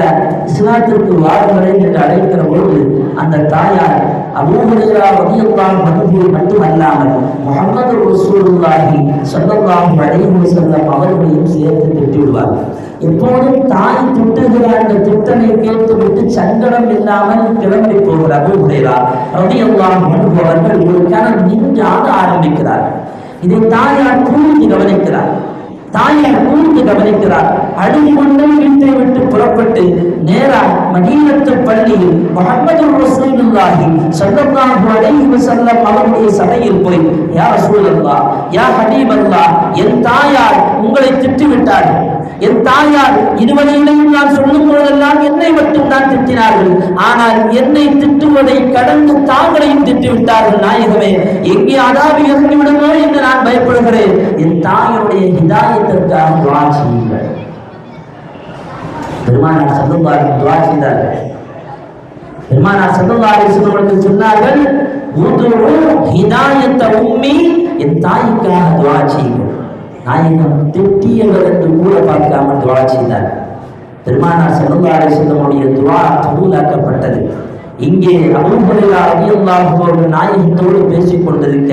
இஸ்லாத்திற்கு வாருங்களேன் என்று அழைக்கிற பொழுது அந்த தாயார் அபூ ஹுரைரா ரலியல்லாஹு அன்ஹு மட்டுமல்லாமல் முஹம்மது ரசூலுல்லாஹி ஸல்லல்லாஹு அலைஹி வஸல்லம் அவர்களையும் சேர்த்து திட்டிவிடுவார்கள். எப்போதும் தாய் திட்டுகிற அந்த திட்டனை கேட்டுவிட்டு சங்கடம் இல்லாமல் கிளம்பி போகிற அபூ ஹுரைரா ரலியல்லாஹு அன்ஹு அவர்கள் ஒரு கணம் நின்று ஆட ஆரம்பிக்கிறார்கள். இதை தாயார் கூர்ந்து கவனிக்கிறார். அழுது கொண்டு வீட்டை விட்டு புறப்பட்டு நேரா மதீனத்து பள்ளியில் முஹம்மது ரசூலுல்லாஹி ஸல்லல்லாஹு அலைஹி வஸல்லம் அவருடைய சபையில் போய், யா ரசூலல்லாஹ், யா ஹபீபல்லாஹ், என் தாயார் உங்களை திட்டிவிட்டார்கள், என் தாயார் இதுவரையிலையும் நான் சொல்லும் பொழுதெல்லாம் என்னை மட்டும் தான் திட்டினார்கள். ஆனால் என்னை திட்டுவதை கடந்து தாங்களையும் திட்டிவிட்டார்கள். நாயகமே, எங்கே அதாபி இறங்கிவிடுமோ என்று நான் பயப்படுகிறேன். என் தாயுடைய ஹிதாயத்திற்காக துஆ செய்யுங்கள். பெருமானார் ஸல்லல்லாஹு அலைஹி துஆ செய்தார்கள். பெருமானார் ஸல்லல்லாஹு அலைஹி வஸல்லம் சொன்னார்கள், உதுஉ ஹிதாயத்த உம்மி, என் தாய்க்காக துஆ செய்யுங்கள். நாயகம் திட்டியவர் என்று கூட பார்க்காமல் துஆ செய்தார். பெருமானார் ஸல்லல்லாஹு அலைஹி வஸல்லம் துஆ கபூலாக்கப்பட்டது. இங்கே அபூ ஹுரைரா ரலியல்லாஹு அன்ஹு நாயகத்தோடு பேசிக் கொண்டிருக்க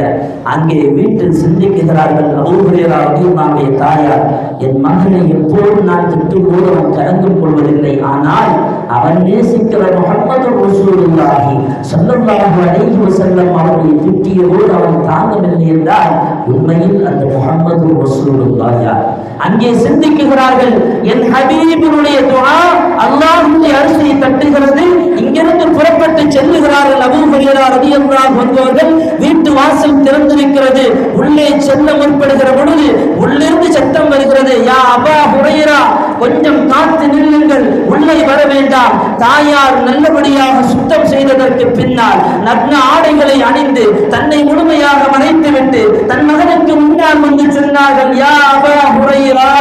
அங்கே வீட்டில் சிந்திக்கிறார்கள். அபூ ஹுரைரா ரலியல்லாஹு அன்ஹு தாயார், என் மகனை எப்போதும் நான் திட்டும்போது அவன் கலந்து கொள்வதில்லை. ஆனால் அவன் நேசிக்கிற முஹம்மது ரசூலுல்லாஹி ஸல்லல்லாஹு அலைஹி வஸல்லம் அவர்களை திட்டியபோது அவன் தாங்கவில்லை என்றால் உண்மையில் அந்த முஹம்மது ரசூலுல்லாஹ் யார்? அங்கே சிந்திக்கிறார்கள். என் ஹபீபினுடைய துஆ அல்லாஹ்வுடைய அரிசியை தட்டுகிறது. இங்கிருந்து புறப்பட்டு செல்லுகிறார்கள். அபூ ஹுரைரா ரலியல்லாஹு அன்ஹு அவர்கள் வீட்டு வாசல் திறந்திருக்கிறது. உள்ளே செல்ல முற்படுகிற பொழுது உள்ளிருந்து சத்தம் வருகிறது, யா அபா ஹுரைரா, கொஞ்சம் காத்து நில்லுங்கள், உள்ளே வர வேண்டாம். தாயார் நல்லபடியாக சுத்தம் செய்ததற்கு பின்னால் நக்ன ஆடைகளை அணிந்து தன்னை முழுமையாக மறைத்துவிட்டு தன் மகனுக்கு முன்னால் வந்து சொன்னார்கள், யா அபா ஹுரைரா,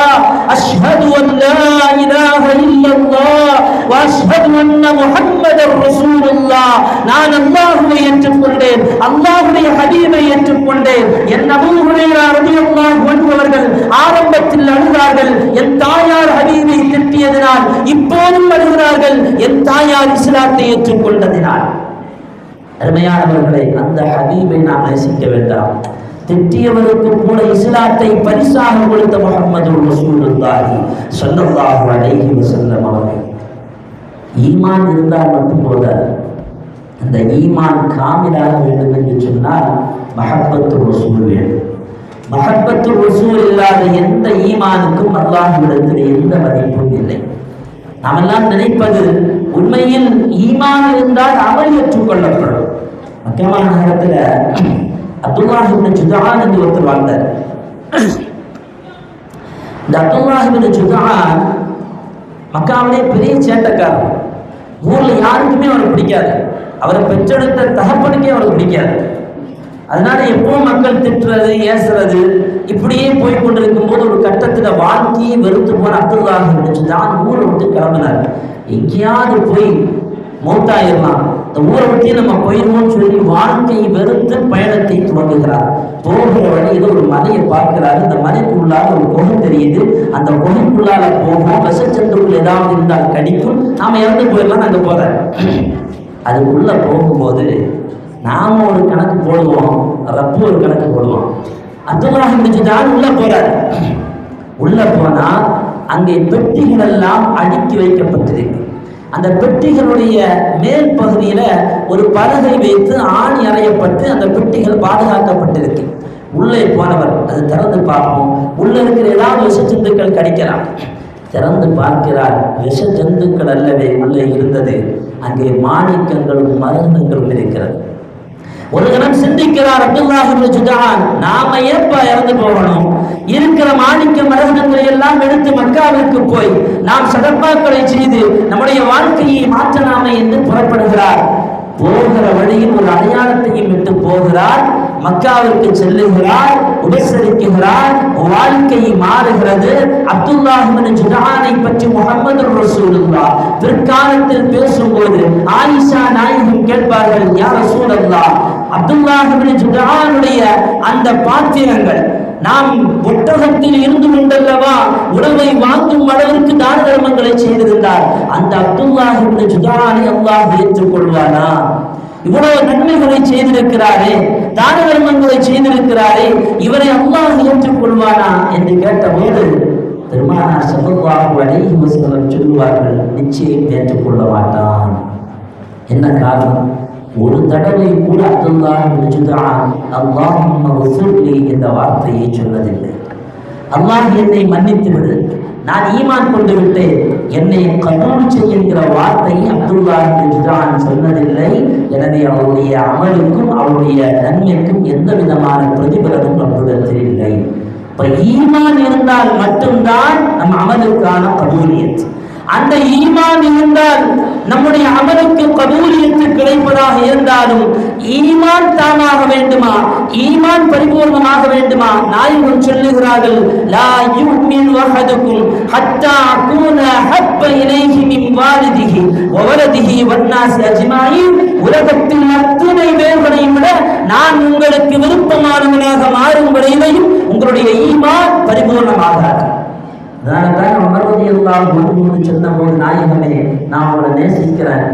அஷ்ஹது அன் லா இலாஹ இல்லல்லாஹ் வ அஷ்ஹது அன்ன முஹம்மதர் ரசூலுல்லாஹ், நான் அல்லாஹ்வை ஏற்றுக்கொண்டேன், அல்லாஹ்வுடைய ஹபீபை ஏற்றுக்கொண்டேன். என் அபூ ஹுரைரா ரலியல்லாஹு அன்ஹு அவர்கள் ஆரம்பத்தில் அழுதார்கள், என் தாயார் ஹபீபை திட்டியதினால். இப்போதும் அழுகிறார்கள், என் தாயார் இஸ்லாத்தை ஏற்றுக்கொண்டதினால். அருமையானவர்களே, அந்த ஹபீபை நாம் நேசிக்க வேண்டாம். திட்டியவருக்கு கூட இஸ்லாத்தை பரிசாக கொடுத்த முஹம்மது ரசூலுல்லாஹி ஸல்லல்லாஹு அலைஹி வஸல்லம் அவர்கள். ஈமான் இருந்தால் மட்டும் போதாது. அந்த ஈமான் காமிலாக வேண்டும் என்று சொன்னால் மஹப்பத்து ரசூல் வேண்டும். மஹப்பத்து ரசூல் இல்லாத எந்த ஈமானுக்கும் அல்லாஹ்விடத்தில் எந்த மதிப்பும் இல்லை. நாமெல்லாம் நினைப்பது உண்மையில் ஈமான் இருந்தால் அமல் ஏற்றுக்கொள்ளப்படும். மக்கமான நேரத்தில் அப்துல்லாஹ் இப்னு ஜுதான் என்று ஒருத்தர் வாழ்ந்தார். இந்த அப்துல்லாஹ் இப்னு ஜுதான் மக்காவிலே பெரிய சேட்டக்காரர். ஊர்ல யாருக்குமே அவருக்கு பிடிக்காது. அவரை பெற்றெடுத்த தகப்பனுக்கே அவருக்கு பிடிக்காது. அதனால எப்பவும் மக்கள் திட்டுறது, ஏசுறது, இப்படியே போய் கொண்டிருக்கும் போது ஒரு கட்டத்துல வாழ்க்கையை வெறுத்து போன அப்துல்லாஹ் இப்னு ஜுதான் ஊரை விட்டு கிளம்பினார். எங்கேயாவது போய் மௌத்தாயிரலாம், இந்த ஊரை விட்டு நம்ம போயிடுவோம்னு சொல்லி வாழ்க்கையை வெறுத்து பயணத்தை துவங்குகிறார். போகிற வழியில ஒரு மலையை பார்க்கிறாரு. இந்த மலைக்குள்ளால ஒரு குகை தெரியுது. அந்த குகைக்குள்ளால போகும், விஷச்சந்துக்குள் ஏதாவது இருந்தால் கடிக்கும், நாம இறந்து போயிடலாம். அங்க போற அதுக்குள்ள போகும்போது நாம ஒரு கணக்கு போடுவோம், ரப்பு ஒரு கணக்கு போடுவோம். அப்துல்லாஹ் இப்னு ஜுதான் உள்ள போறாரு. உள்ள போனா அங்கே பெட்டிகள் எல்லாம் அடுக்கி வைக்கப்பட்டிருக்கு. அந்த பெட்டிகளுடைய மேல் பகுதியில ஒரு பலகை வைத்து ஆணி அறையப்பட்டு அந்த பெட்டிகள் பாதுகாக்கப்பட்டிருக்கு. உள்ளே போனவர் அது திறந்து பார்ப்போம், உள்ள இருக்கிற ஏதாவது விஷ ஜந்துக்கள் கிடைக்கலாம். திறந்து பார்க்கிறார், விஷ ஜந்துக்கள் அல்லவே உள்ளே இருந்தது. அங்கே மாணிக்கங்களும் மருந்தங்களும் இருக்கிறது. ஒரு கணம் சிந்திக்கிறார் அப்துல்லாஹ் இப்னு ஜுதான், நாம ஏப்பா இறந்து போகணும்? இருக்கிற மாணிக்க மரகதங்களை எல்லாம் எடுத்து மக்காவிற்கு போய் நாம் சதக்காக்களை செய்து நம்முடைய வாழ்க்கையை மாற்றலாமே என்று புறப்படுகிறார். போகிற வழியில் ஒரு அடையாளத்தையும் விட்டு போகிறார். மக்காவிற்கு செல்லுகிறார், உபசரிக்கிறார், வாழ்க்கை மாறுகிறது. அப்துல்லாஹ் இப்னு ஜுதானை பற்றி முஹம்மது ரசூலுல்லாஹ் பிற்காலத்தில் பேசும்போது ஆயிஷா நாயகம் கேட்பார்கள், யா ரசூலல்லாஹ், அப்துல்லாஹ் இப்னு ஜுதானுடைய அந்த பாத்திரங்கள் நாம் ஒட்டகத்தில் இருந்து கொண்டல்லவா உணவை வாங்கும் அளவிற்கு தான தர்மங்களை செய்திருந்தார். அந்த அப்துல்லாஹ் இப்னு ஜுதானை அல்லாஹ் ஏற்றுக்கொள்வானா? இவ்வளவு நன்மைகளை செய்திருக்கிறாரே, தான தர்மங்களை செய்திருக்கிறாரே, இவரை அல்லாஹ் ஏற்றுக்கொள்வானா என்று கேட்டபோது பெருமானார் ஸல்லல்லாஹு அலைஹி வஸல்லம் சொல்லுவார்கள், நிச்சயம் ஏற்றுக்கொள்ள மாட்டான். என்ன காரணம்? ஒரு தடவை கூட அப்துல்லாஹ் இப்னு ஜுதான் அல்லாஹும்ம வஃபிர்லி என்ற வார்த்தையை சொன்னதில்லை. அல்லாஹ் என்னை மன்னித்து விடு, நான் ஈமான் கொண்டு விட்டேன், என்னை கபூல் செய்கிற வார்த்தையை அப்துல்லாஹ் இப்னு ஜுதான் சொன்னதில்லை. எனவே அவருடைய அமலுக்கும் அவருடைய நன்மைக்கும் எந்த விதமான பிரதிபலனும் நம்மிடத்தில் இல்லை. இப்ப ஈமான் இருந்தால் மட்டும்தான் நம் அமலுக்கான கபூலியத். அந்த ஈமான் இருந்தால் நம்முடைய அமலுக்கு கபூலியத்து கிடைப்பதாக இருந்தாலும் ஈமான் தாமாக வேண்டுமா, ஈமான் பரிபூர்ணமாக வேண்டுமா? நாயகம் சொல்லுகிறார்கள், லா யுமின் வஹதுக்கும் ஹத்தா அகூன ஹப்ப இலைஹி மின் வாலிதிஹி வ வலதிஹி வன்னாஸி அஜ்மாயின். உலகத்தில் அத்தனை பேர்களையும் விட நான் உங்களுக்கு விருப்பமானவனாக மாறும் வரையிலையும் உங்களுடைய ஈமான் பரிபூர்ணமாகாது. அதனால்தான் உமர் ரலியல்லாஹு அன்ஹு சொன்ன போது, நாயகமே நான் உங்களை நேசிக்கிறேன்,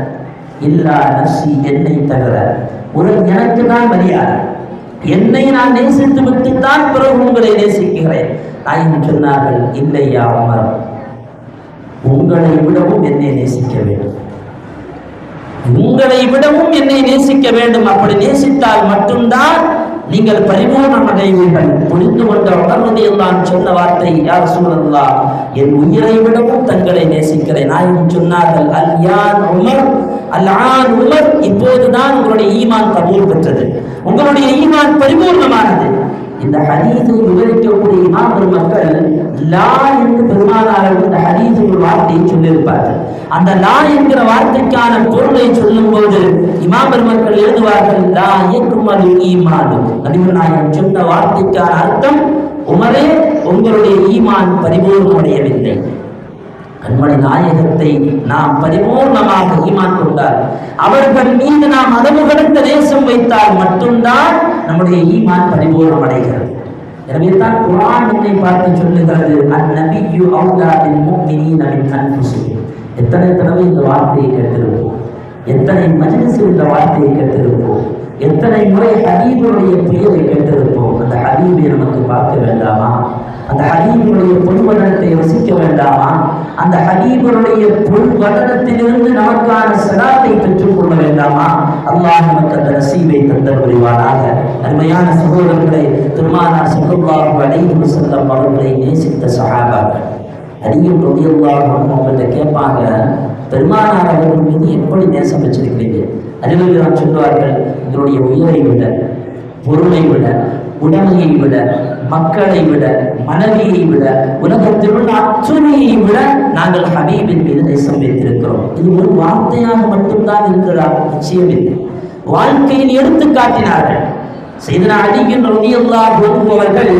இல்லா நஃப்ஸி என்னை தவிர, எனக்கு தான் மரியாதை, என்னை நான் நேசித்து விட்டுத்தான் பிறகு உங்களை நேசிக்கிறேன். நாயகம் சொன்னார்கள், இல்லையா உமர், உங்களை விடவும் என்னை நேசிக்க வேண்டும், உங்களை விடவும் என்னை நேசிக்க வேண்டும். அப்படி நேசித்தால் மட்டும்தான் நீங்கள் பரிபூர்ணம் அடைவீர்கள். புரிந்து கொண்ட உமர் ரலியல்லாஹு சொன்ன வார்த்தை, யா ரசூலல்லாஹ், என் உயிரை விடவும் தங்களை நேசிக்கிறேன். நாயகம் சொன்னார்கள், அல் யான் உமர், அல் ஆன் உமர், இப்போதுதான் உங்களுடைய ஈமான் கபூல் பெற்றது, உங்களுடைய ஈமான் பரிபூர்ணமானது. இந்த ஹதீஸை விவரிக்கக்கூடிய இமாம் பெருமக்கள் லா என்று பெருமானார் இந்த ஹதீஸில் ஒரு வார்த்தையை சொல்லியிருப்பார்கள். அந்த லா என்கிற வார்த்தைக்கான பொருளை சொல்லும் போது இமாம் பெருமக்கள் எழுதுவார்கள், லா யக்மலு ஈமானு. நபிகள் நாயகம் சொன்ன வார்த்தைக்கான அர்த்தம், உமரே உங்களுடைய ஈமான் பரிபூர்ணமடையவில்லை. கண்மணி நாயகத்தை நாம் பரிபூர்ணமாக ஈமான் கொண்டால், அவர்கள் மீது நாம் அளவு கடந்த நேசம் வைத்தால் மட்டும்தான் நம்முடைய ஈமான் பரிபூர்ணம் அடைகிறது. எனவே தான் குர்ஆன் என்னை பார்த்து சொல்லுகிறது, அந்நபியு அவுலா பில் முஃமினீன மின் அன்ஃபுஸிஹிம். எத்தனை தடவை இந்த வார்த்தையை கேட்டிருப்போம், எத்தனை மஜ்லிஸில் இந்த வார்த்தையை கேட்டிருப்போம், எத்தனை முறை ஹபீபுடைய பெயரை கேட்டிருப்போம். அந்த ஹபீபை நமக்கு பார்க்க வேண்டாமா? அந்த ஹபீபுடைய பொன்வதனத்தை ரசிக்க வேண்டாமா? அந்த ஹபீபுடைய பொன்வதனத்திலிருந்து நமக்கான சலாத்தை பெற்றுக் கொள்ள வேண்டாமா? அல்லாஹ் நமக்கு அந்த நசீபை தந்த புரிவானாக. அருமையான சகோதரர்களை, பெருமானார் ஸல்லல்லாஹு அலைஹி வஸல்லம் அவர்களை நேசித்த சஹாபாக்கள் அலி ரலியல்லாஹு அன்ஹு அவங்கள்ட்ட கேட்பாங்க, பெருமானார் அவர்கள் மீது எப்படி நேசம் வச்சிருக்கிறீங்க? அறிவுகள் சொல்லுவார்கள், இதனுடைய உயிரை விட, பொருளை விட, உடமையை விட, மக்களை விட, மனைவியை விட, உலகத்தில் உள்ள அத்துணையை விட நாங்கள் ஹபீபின் மீது நேசம் வைத்திருக்கிறோம். இது ஒரு வார்த்தையாக மட்டும்தான் இருக்கிறார், நிச்சயமில்லை. வாழ்க்கையில் எடுத்து காட்டினார்கள். சையதுனா அலி ரலியல்லாஹு அன்ஹு அவர்கள்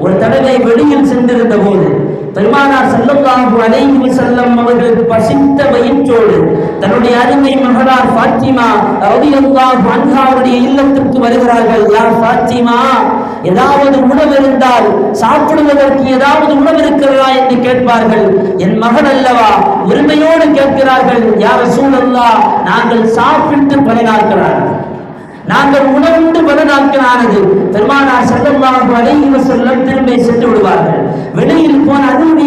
ஒரு தடவை வெளியில் சென்றிருந்த போது பெருமானார் ஸல்லல்லாஹு அலைஹி வஸல்லம் அவர்கள் பசித்த வயிற்றோடு தன்னுடைய அருமை மகளார் ஃபாத்திமா ரலியல்லாஹு அன்ஹாவுடைய இல்லத்திற்கு வருகிறார்கள். யா ஃபாத்திமா, ஏதாவது உணவு இருந்தால் சாப்பிடுவதற்கு ஏதாவது உணவு இருக்கிறதா என்று கேட்பார்கள். என் மகள் அல்லவா, உரிமையோடு கேட்கிறார்கள். யா ரசூலல்லாஹ், நாங்கள் சாப்பிட்டு பல நாட்களானது, நாங்கள் உணவுண்டு பல நாட்களானது. பெருமானார் ஸல்லல்லாஹு அலைஹி வஸல்லம் திரும்பி சென்று விடுவார்கள். வெளியில் போன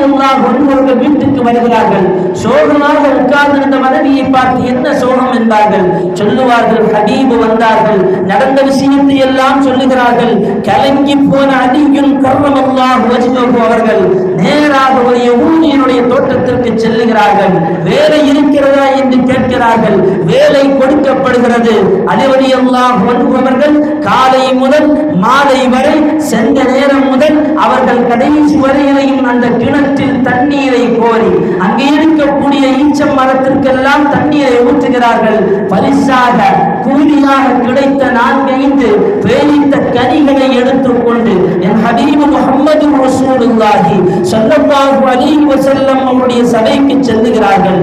அல்லாஹ் ஒருவர்கள் வீட்டுக்கு வருகிறார்கள். சோகமாக உட்கார்ந்திருந்த மனைவியை பார்த்து என்ன சோகம் என்பார்கள். சொல்லுவார்கள், ஹபீபு வந்தார்கள். நடந்த விஷயத்தை எல்லாம் சொல்லுகிறார்கள். கலங்கி போன அலியுன் கர்ரமல்லாஹு வஜ்ஹஹு அவர்கள் நேராக ஒரு யஹூதியினுடைய தோட்டத்திற்கு செல்லுகிறார்கள். வேலை இருக்கிறதா என்று கேட்கிறார்கள். வேலை கொடுக்கப்படுகிறது. அலி ரலியல்லாஹு அன்ஹு அவர்கள் காலை முதல் மாலை வரை சென்ற நேரம் முதல் அவர்கள் கடைசி வரையிலையும் அந்த கிணற்றில் தண்ணீரை கோரி அங்கே இருக்கக்கூடிய ஈச்சம் மரத்திற்கெல்லாம் தண்ணீரை ஊற்றுகிறார்கள். பரிசாக கூலியாக கிடைத்த 4-5 பேரித்த கனிகளை எடுத்துக்கொண்டு என் ஹபீபு முஹம்மது ரசூலுல்லாஹி ஸல்லல்லாஹு அலைஹி வஸல்லம் அவருடைய சபைக்கு செல்லுகிறார்கள்.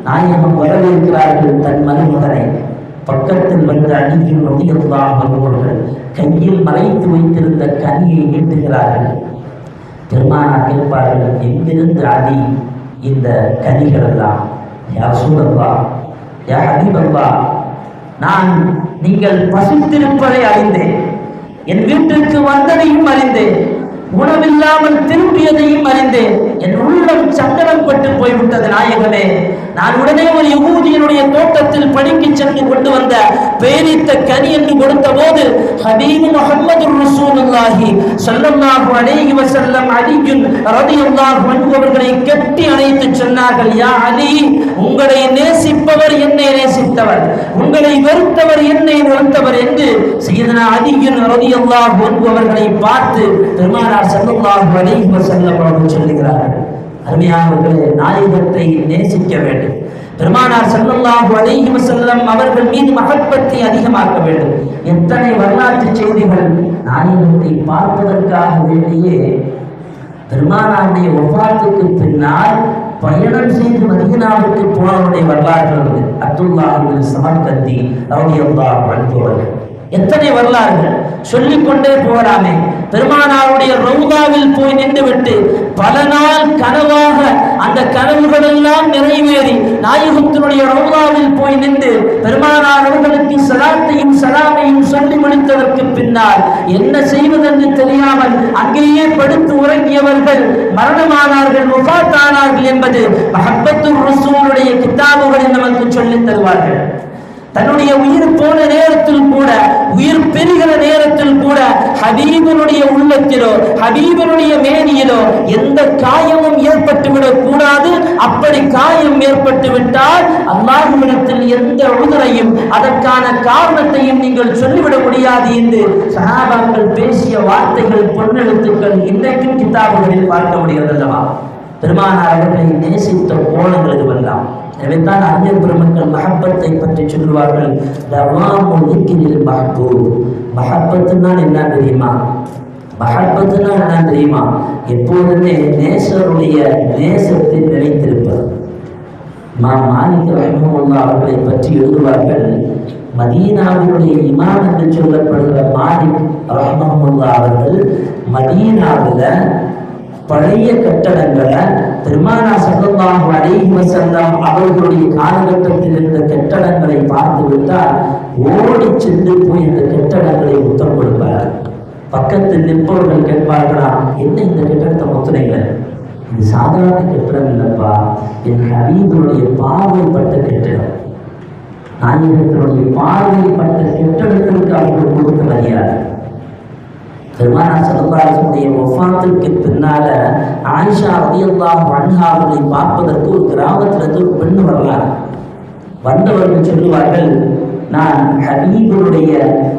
நாயகம் வரவேற்கிறார்கள் தன் மருமகனை. பக்கத்தில் வந்த அலி ரலியல்லாஹு அன்ஹு அவர்கள் கையில் மறைத்து வைத்திருந்த கனியை நீட்டுகிறார்கள். பெருமானார் கேட்பார்கள், எங்கிருந்து அலி இந்த கனிகள் எல்லாம்? யா ரசூலல்லாஹ், யா ஹபீபல்லாஹ், நான் நீங்கள் பசித்திருப்பதை அறிந்தேன், என் வீட்டிற்கு வந்ததையும் அறிந்தேன், உணவில்லாமல் திரும்பியதையும் அறிந்தேன். என் உள்ளம் சங்கடம் பட்டு போய்விட்டது நாயகமே. நான் உடனே ஒரு யகூதியினுடைய தோட்டத்தில் பணிக்கு சென்று கொண்டு வந்த பேரித்த கனி என்று கொடுத்த போது ஹபீபு முஹம்மது ரசூலுல்லாஹி ஸல்லல்லாஹு அலைஹி வஸல்லம் அலியுன் ரலியல்லாஹு அன்ஹு அவர்களை கட்டி அணைத்து சொன்னார்கள், யா அலி, உங்களை நேசிப்பவர் என்னை நேசித்தவர், உங்களை வெறுத்தவர் என்னை வெறுத்தவர் என்று சையதுனா அலியுன் ரலியல்லாஹு அன்ஹு அவர்களை பார்த்து பெருமானார் ஸல்லல்லாஹு அலைஹி வஸல்லம் அவர்கள் சொல்லுகிறார்கள். அருமையானவர்களே, நாயகத்தை நேசிக்க வேண்டும். பெருமானார் ஸல்லல்லாஹு அலைஹி வஸல்லம் அவர்கள் மீது மஹப்பத்தை அதிகமாக்க வேண்டும். எத்தனை வரலாற்று செய்திகள் நாயகத்தை பார்ப்பதற்காக வேண்டியே பெருமானாருடைய வஃபாத்துக்கு பின்னால் பயணம் செய்து மதீனாவுக்கு போனவருடைய வரலாறு அப்துல்லாஹ் இப்னு சமர்கந்தி ரலியல்லாஹு அன்ஹு அவர்கள். எத்தனை வரலாறுகள் சொல்லிக்கொண்டே போகலாமே. பெருமானாருடைய ரவுதாவில் போய் நின்றுவிட்டு பல நாள் கனவாக அந்த கனவுகள் எல்லாம் நிறைவேறி நாயகத்தினுடைய ரவுதாவில் போய் நின்று பெருமானார் அவர்களுக்கு ஸலாத்தையும் ஸலாமையும் சொல்லி முடித்ததற்கு பின்னால் என்ன செய்வதென்று தெரியாமல் அங்கேயே படுத்து உறங்கியவர்கள் மரணமானார்கள், வஃபாத்தானார்கள் என்பது மஹப்பத்துர் ரசூலுடைய கிதாபுகளில் நமக்கு சொல்லித் தருவார்கள். தன்னுடைய உயிர் போன நேரத்தில் கூட, உயிர் பெறுகிற நேரத்தில் கூட ஹபீபனுடைய உள்ளத்திலோ ஹபீபனுடைய மேனியிலோ எந்த காயமும் ஏற்பட்டுவிடக் கூடாது. அப்படி காயம் ஏற்பட்டு விட்டால் அல்லாஹ்விடத்தில் எந்த உதரையும் அதற்கான காரணத்தையும் நீங்கள் சொல்லிவிட முடியாது என்று சஹாபாக்கள் பேசிய வார்த்தைகள், பொன்னெழுத்துக்கள் இன்றைக்கும் கிதாபுகளில் பார்க்க முடிகிறது அல்லவா? பெருமானார் அவர்களை நேசித்த கோணங்கள் இதுவெல்லாம். எனவேதான் அறிஞர் பெருமக்கள் மஹப்பத்தை பற்றி சொல்லுவார்கள், மஹப்பத்துனா என்ன தெரியுமா? மஹப்பத்துனா என்ன தெரியுமா? எப்போதுமே நேசருடைய நேசத்தில் நிலைத்திருப்பது. மாலிக் ரஹ்மத்துல்லாஹி அவர்களை பற்றி எழுதுவார்கள், மதீனாவினுடைய இமாம் என்று சொல்லப்படுகிற மாலிக் ரஹ்மத்துல்லாஹி அவர்கள் மதீனாவில் பழைய கட்டடங்களை பெருமானார் ஸல்லல்லாஹு அலைஹி வஸல்லம் அவர்களுடைய காலகட்டத்தில் இருந்த கட்டடங்களை பார்த்து விட்டால் ஓடி சென்று போய் இந்த கட்டடங்களை முத்தம் கொடுப்பார். பக்கத்தில் நிற்பவர்கள் கேட்பார்களா, என்ன இந்த கட்டடத்தை முத்துனீங்க? இது சாதாரண கட்டடம் இல்லப்பா, என் ஹபீபுடைய பார்வைப்பட்ட கட்டடம். நாயகத்தினுடைய பார்வைப்பட்ட கட்டடத்திற்கு அவர்கள் கொடுத்த மரியாதை. பெருமானார் ஸல்லல்லாஹு அலைஹி வஸல்லம் வஃபாத்திற்கு பின்னால ஆயிஷா ரலியல்லாஹு அன்ஹா அவர்களை பார்ப்பதற்கு ஒரு கிராமத்திலிருந்து ஒரு பெண் வரலாறு. வந்தவர்கள் சொல்லுவார்கள், நான் ஹபீபுடைய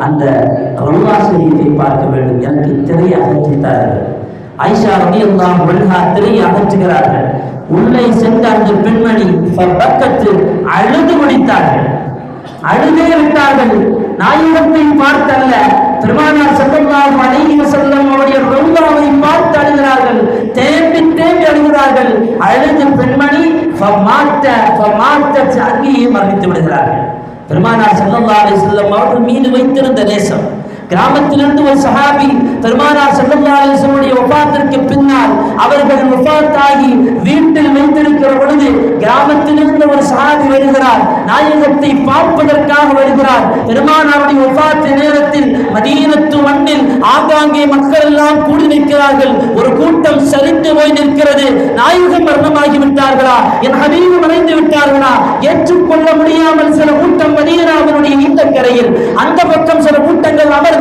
அந்த ரவுலா ஷரீஃபை பார்க்க வேண்டும், எனக்கு திரையை அகற்றித்தார்கள். ஆயிஷா ரலியல்லாஹு அன்ஹா திரையை அகற்றுகிறார்கள். உள்ளே சென்ற அந்த பெண்மணி பக்கத்தில் அழுது முடித்தார்கள், அழுதே விட்டார்கள். நாயகத்தை பார்த்தல்ல, பெருமானார் ஸல்லல்லாஹு அலைஹி வஸல்லம் அவருடைய ரவுலாவை பார்த்து அழுகிறார்கள், தேம்பி தேம்பி அழுகிறார்கள். அழுது பெண்மணி அங்கேயே மரணித்து விடுகிறார்கள். பெருமானார் ஸல்லல்லாஹு அலைஹி வஸல்லம் அவர்கள் மீது வைத்திருந்த நேசம். கிராமத்திலிருந்து ஒரு சஹாபி பெருமானார் ஸல்லல்லாஹு அலைஹி வஸல்லம் வஃபாத்திற்கு பின்னால் அவர்கள் வஃபாத்தாகி வீட்டில் வைத்திருக்கிற பொழுது கிராமத்திலிருந்து ஒரு சஹாபி வருகிறார், நாயகத்தை பார்ப்பதற்காக வருகிறார். பெருமானாருடைய வஃபாத் நேரத்தில் மதீனத்து மண்ணில் ஆங்காங்கே மக்கள் எல்லாம் கூடி நிற்கிறார்கள். ஒரு கூட்டம் சரிந்து போய் நிற்கிறது. நாயகம் மரணமாகி விட்டார்களா, என் ஹபீபு மறைந்து விட்டார்களா, ஏற்றுக்கொள்ள முடியாமல் சில கூட்டம் மதீனாவினுடைய இந்த கரையில், அந்த பக்கம் சில கூட்டங்கள் அமர்ந்து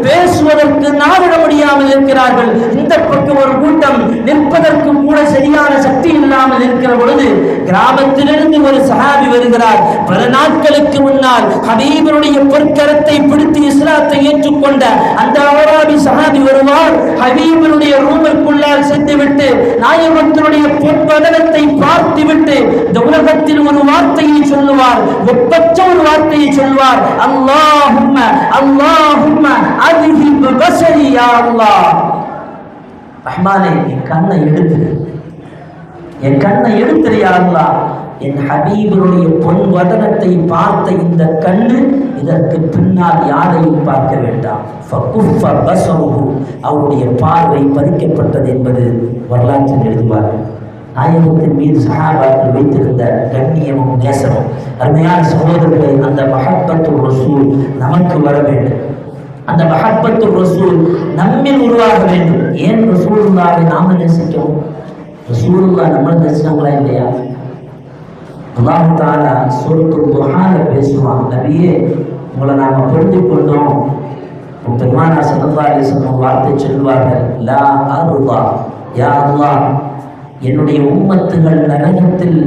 பேசுவதற்கு நாவிட முடியாமல் இருக்கிறார்கள். இந்த பக்கம் ஒரு கூட்டம் நிற்பதற்கு கூட சரியான சக்தி இல்லாமல் இருக்கிற பொழுது கிராமத்திலிருந்து ஒரு சஹாபி வருகிறார். பல நாட்களுக்கு முன்னால் ஹபீபுடைய பொற்கரத்தை பிடித்து இஸ்லாத்தை ஏற்றுக்கொண்ட அந்த அராபி சஹாபி வருவார். ஹபீபுடைய ரூமிற்குள்ளால் சென்றுவிட்டு நாயகத்தினுடைய பொற்பதனத்தை பார்த்துவிட்டு இந்த உலகத்தில் ஒரு வார்த்தையை சொல்லுவார், ஒப்பற்ற ஒரு வார்த்தையை சொல்வார், அல்லாஹும்ம அல்லாஹும்ம அத்ஹிப் பஸரி யா அல்லாஹ். ரஹ்மானே, என் கண்ணை எடுத்துரு, என் கண்ணை எடுத்துரு யா அல்லாஹ். என் ஹபீபுடைய பொன் வதனத்தை பார்த்த இந்த கண்ணு இதற்கு பின்னால் யாரையும் பார்க்க வேண்டாம். ஃபகுஃப பஸருஹு, அவருடைய பார்வை பறிக்கப்பட்டது என்பது வரலாற்றில் எழுதுவார்கள். நாயகத்தின் மீது சஹாபாக்கள் வைத்திருந்த கண்ணியமும் நேசமும். அருமையான சகோதரர்களை, அந்த மஹப்பத்துர் ரசூல் நமக்கு வர வேண்டும். அந்த மஹப்பத்துர் ரசூல் நம்மில் உருவாக வேண்டும். ஏன் ரசூலுல்லாஹை நாம நேசிக்கிறோம்? ரசூலுல்லாஹ் நம்மளை நேசிச்சாங்களா இல்லையா? அல்லாஹ் தஆலா சூரத்துல் துஹால பேசுவான், நபியே உங்களை நாம புரிந்து கொண்டோம். பெருமானார் ஸல்லல்லாஹு அலைஹி வஸல்லம் வார்த்தை சொல்வார்கள், லா அர்தா யா அல்லாஹ், என்னுடைய உம்மத்துகள் நரகத்தில்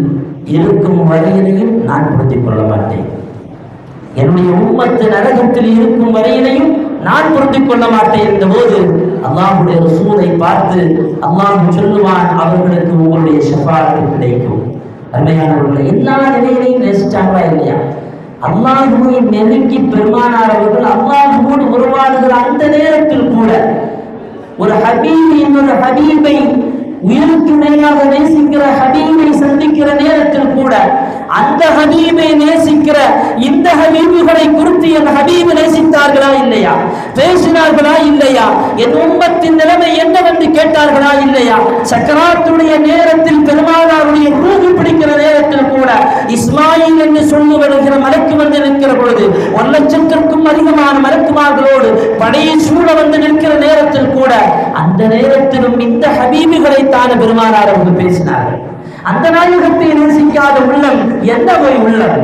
இருக்கும் வரையிலையும் நான் புரிந்து கொள்ள மாட்டேன். என்னுடைய உம்மத்து நரகத்தில் இருக்கும் வரையிலையும் நான் புரிந்து கொள்ள மாட்டேன் என்ற போது அல்லாஹ்வுடைய ரசூலை பார்த்து அல்லாஹ் சொல்லுவான், அவர்களுக்கு உங்களுடைய ஷஃபாஅத் கிடைக்கும். அருமையானவர்களை எல்லா நிலையிலையும் நேசிச்சாங்களா இல்லையா? அல்லாஹ்வை நெருங்கி பெருமானார் அவர்கள் அல்லாஹ்வோடு உருவாடுகிற அந்த நேரத்தில் கூட ஒரு ஹபீப் இன்னொரு ஹபீபை உயிருக்கு மேலாக நேசிக்கிற ஹபீபை சந்திக்கிற நேரத்தில் கூட அந்த ஹபீபை நேசிக்கிற இந்த ஹபீபுகளை குறித்து என் ஹபீபு நேசித்தார்களா இல்லையா? பேசினார்களா இல்லையா? என் உம்மத்தின் நிலைமை என்னவென்று கேட்டார்களா இல்லையா? சக்கராத்துடைய நேரத்தில் பெருமானாருடைய ரூஹு பிடிக்கிற நேரத்தில் கூட இஸ்மாயில் என்று சொல்லி வருகிற மலக்கு வந்து நிற்கிற பொழுது 1,00,000க்கும் அதிகமான மலக்குமார்களோடு படையை சூழ வந்து நிற்கிற நேரத்தில் கூட அந்த நேரத்திலும் இந்த ஹபீபுகளை தான பெருமானார் அவர்கள் பேசினார்கள். அந்த நாயகத்தை நேசிக்காத உள்ளம் என்ன ஒரு உள்ளம்?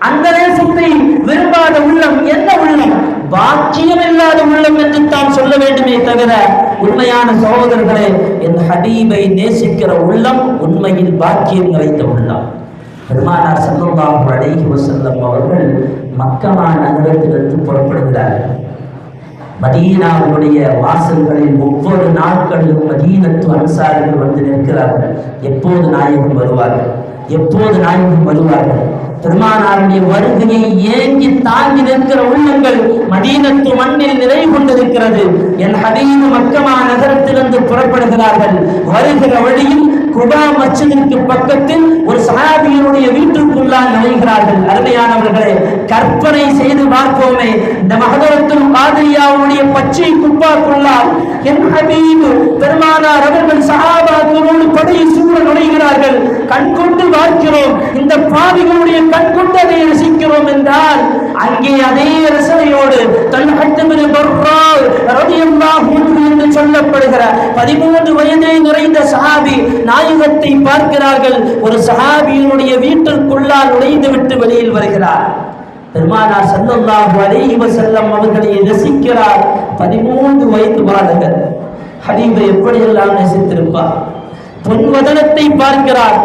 அந்த நேசத்தை விரும்பாத உள்ளம் என்ன உள்ளம்? பாக்கியம் இல்லாத உள்ளம் என்று தான் சொல்ல வேண்டுமே தவிர, உண்மையான சகோதரர்களே, இந்த ஹபீபை நேசிக்கிற உள்ளம் உண்மையில் பாக்கியம் நிறைந்த உள்ளம். பெருமானார் ஸல்லல்லாஹு அலைஹி வஸல்லம் அவர்கள் மக்கா நகரத்திலிருந்து புறப்படுகிறார்கள். மதீனாவுடைய வாசல்களில் ஒவ்வொரு நாட்களிலும் மதீனத்து அன்சாரிகள் வந்து நிற்கிறார்கள். எப்போது நாயகம் வருவார்கள், எப்போது நாயகம் வருவார்கள்? பெருமானாருடைய வருகையை ஏங்கி தாங்கி நிற்கிற உள்ளங்கள் மதீனத்து மண்ணில் நிலை கொண்டிருக்கிறது. என் ஹபீபு மக்கா நகரத்திலிருந்து புறப்படுகிறார்கள். வருகிற வழியில் குபா மஸ்ஜிதிற்கு பக்கத்தில் ஒரு சஹாபியினுடைய வீட்டுக்குள்ளால் நுழைகிறார்கள். அருமையானவர்களே, கற்பனை செய்து பார்ப்போமே, இந்த மஹதரத்துல் காதிரியாவுடைய பச்சை குப்பாக்குள்ளால் என் ஹபீபு பெருமானார் அவர்கள் சஹாபாக்களோடு படையை சூழ நுழைகிறார்கள். கண்கொண்டு பார்க்கிறோம், இந்த பாவிகளுடைய கண்கொண்டு அதை ரசிக்கிறோம் என்றால் அங்கே அதே ரசனையோடு என்று சொல்லப்படுகிற 13 வயதை நிறைந்த சஹாபி நாயகத்தை பார்க்கிறார்கள். ஒரு சஹாபியினுடைய வீட்டிற்குள்ளால் நுழைந்து விட்டு வெளியில் வருகிறார். பெருமானார் ஸல்லல்லாஹு அலைஹி வஸல்லம் அவர்களை ரசிக்கிறார். 13 வயது பாலகர். ஹபீபை எப்படியெல்லாம் நேசித்திருப்பார். பொன்வதனத்தை பார்க்கிறார்,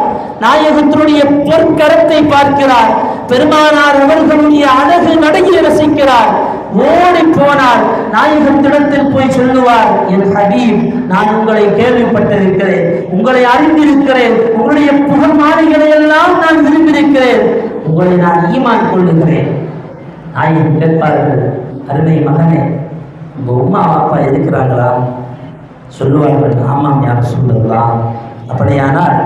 நாயகத்தினுடைய பொற்கரத்தை பார்க்கிறார், பெருமானார் அவர்களுடைய அழகு நடையை ரசிக்கிறார். ஓடி போனார், நாயகத்திடத்தில் போய் சொல்லுவார், என் ஹபீப், நான் உங்களை கேள்விப்பட்டிருக்கிறேன், உங்களை அறிந்திருக்கிறேன், உங்களுடைய புகழ் மாலைகளை எல்லாம் நான் விரும்பியிருக்கிறேன், உங்களை நான் ஈமான் கொள்ளுகிறேன். நாயகம் கேட்பார்கள், அருமை மகனே, உங்க உம்மா அப்பா இருக்கிறாங்களா? சொல்லுவார்கள், ஆமாம் யா ரசூலல்லாஹ். அப்படியானால்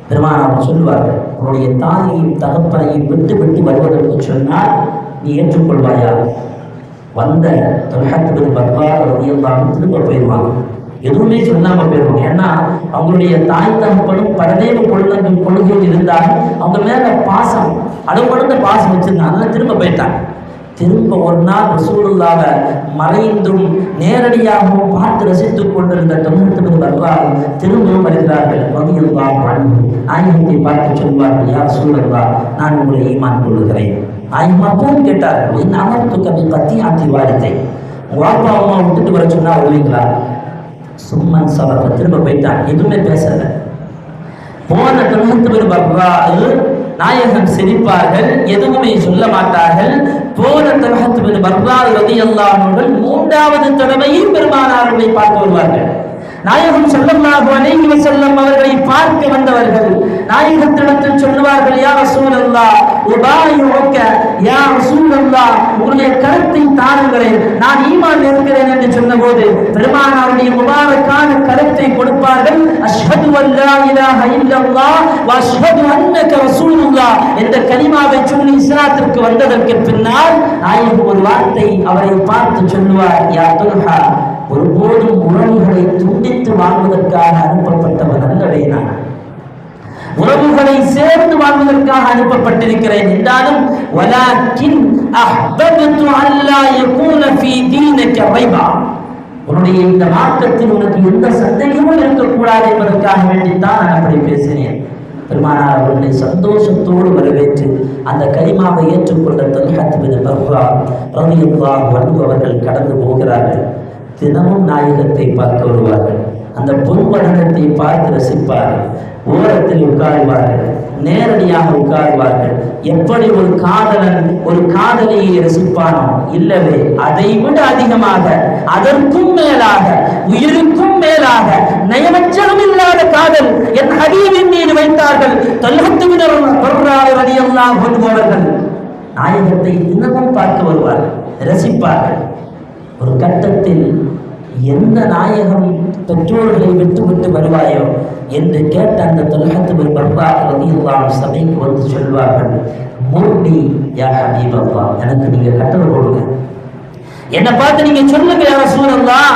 பெருமானார் சொல்லுவார்கள், உன்னுடைய தாயையும் தகப்பனையும் விட்டு விட்டு வருவதற்கு சொன்னால் நீ ஏற்றுக்கொள்வாயா? வந்த தொல்ஹத் பின் பர்ராத் ரலியல்லாஹு அன்ஹு திரும்ப போயிடுவாங்க, எதுவுமே சொல்லாம போயிடுவாங்க. ஏன்னா அவங்களுடைய தாய் தகப்பனும் பரதேவ கொள்கையில் இருந்தாலும் அவங்க மேல பாசம், அளவுபடுத்த பாசம் வச்சிருந்தாங்க. திரும்ப போயிட்டாங்க. திரும்ப ஒரு நாள் ரசூலுல்லாஹ்வை மறைந்தும் நேரடியாகவும் பார்த்து ரசித்துக் கொண்டிருந்த தொல்ஹத் பின் பர்ராத் திரும்பவும் வருகிறார்கள். ரலியல்லாஹு அன்ஹு நாயகத்தை பார்த்து சொல்வார்கள், யா ரசூலல்லாஹ், நான் உங்களை ஈமான் கொள்ளுகிறேன். நாயகம் அப்பவும் கேட்டார்கள், என் அமர்த்துக்க பத்தி ஆத்தி வாரித்தை, உங்க அப்பா அம்மா விட்டுட்டு வர சொன்னா வருவீங்களா? சும்மன் சபர திரும்ப போயிட்டான், எதுவுமே பேசல. போன தொல்ஹத் பின் பர்ராத் நாயகம் சிரிப்பார்கள், எதுவுமே சொல்ல மாட்டார்கள். போன தொல்ஹத் பின் பர்ராத் ரலியல்லாஹு அன்ஹு 3வது தடவையும் பெருமானாரை பார்த்து வருவார்கள். நாயகம் ஸல்லல்லாஹு அலைஹி வஸல்லம் அவர்களை பார்க்க வந்தவர்கள் நாயகத்திடத்தில் சொல்லுவார்கள், யா ரசூலல்லாஹ், உபாயுக யா ரசூலல்லாஹ், உங்களுடைய கருத்தை தாருங்களேன், நான் ஈமான் இருக்கிறேன் என்று சொன்னபோது பெருமானாருடைய முபாரக்கான கருத்தை கொடுப்பார்கள். அஷ்ஹது அல்லா இலாஹ இல்லல்லாஹ் வ அஷ்ஹது அன்னக ரசூலுல்லாஹ் என்ற கலிமாவை சொல்லி இஸ்லாத்திற்கு வந்ததற்கு பின்னால் நாயகம் ஒரு வார்த்தை அவரை பார்த்து சொல்லுவார், யா துல்ஹா, ஒருபோதும் உறவுகளை துண்டித்து வாழ்வதற்காக அனுப்பப்பட்டவன் அல்லவே நான், உறவுகளை சேர்ந்து வாழ்வதற்காக அனுப்பப்பட்டிருக்கிறேன் என்றாலும் வலாக்கின் அஹ்பப்து அல்லா யகூன ஃபீ தீனிக ரைபா, உன்னுடைய இந்த மார்க்கத்தில் உனக்கு எந்த சந்தேகமும் இருக்கக்கூடாது என்பதற்காக வேண்டித்தான் நான் அப்படி பேசினேன். பெருமானார் அவர்களை சந்தோஷத்தோடு வரவேற்று அந்த கலிமாவை ஏற்றுக்கொண்ட தல்ஹத் பின் பர்ரா ரலியல்லாஹு அன்ஹு அவர்கள் கடந்து போகிறார்கள். தினமும் நாயகத்தை பார்க்க வருவார்கள். அந்த பொன்வடனத்தை பார்த்து ரசிப்பார்கள். ஓரத்தில் உட்காருவார்கள், நேரடியாக உட்காருவார்கள். எப்படி ஒரு காதலன் ஒரு காதலியை ரசிப்பானோ, இல்லவே அதை விட அதிகமாக, அதற்கும் மேலாக, உயிருக்கும் மேலாக, நயமச்சலும் இல்லாத காதல் என் ஹபீபின் மீது வைத்தார்கள் தல்ஹத் பின் பர்ரா ரலியல்லாஹு அன்ஹு அவர்கள். நாயகத்தை தினமும் பார்க்க வருவார்கள், ரசிப்பார்கள். ஒரு கட்டத்தில் எந்த நாயகம் பெற்றோர்களை விட்டு வருவாயோ என்று கேட்ட அந்த தல்ஹத் பின் பர்ரா ரலியல்லாஹு அன்ஹு சபைக்கு வந்து சொல்வார்கள், முர்னி யா ஹபீபல்லாஹ், எனக்கு நீங்க கட்டளை போடுங்க, என்னை பார்த்து நீங்க சொல்லுங்க யா ரசூலல்லாஹ்,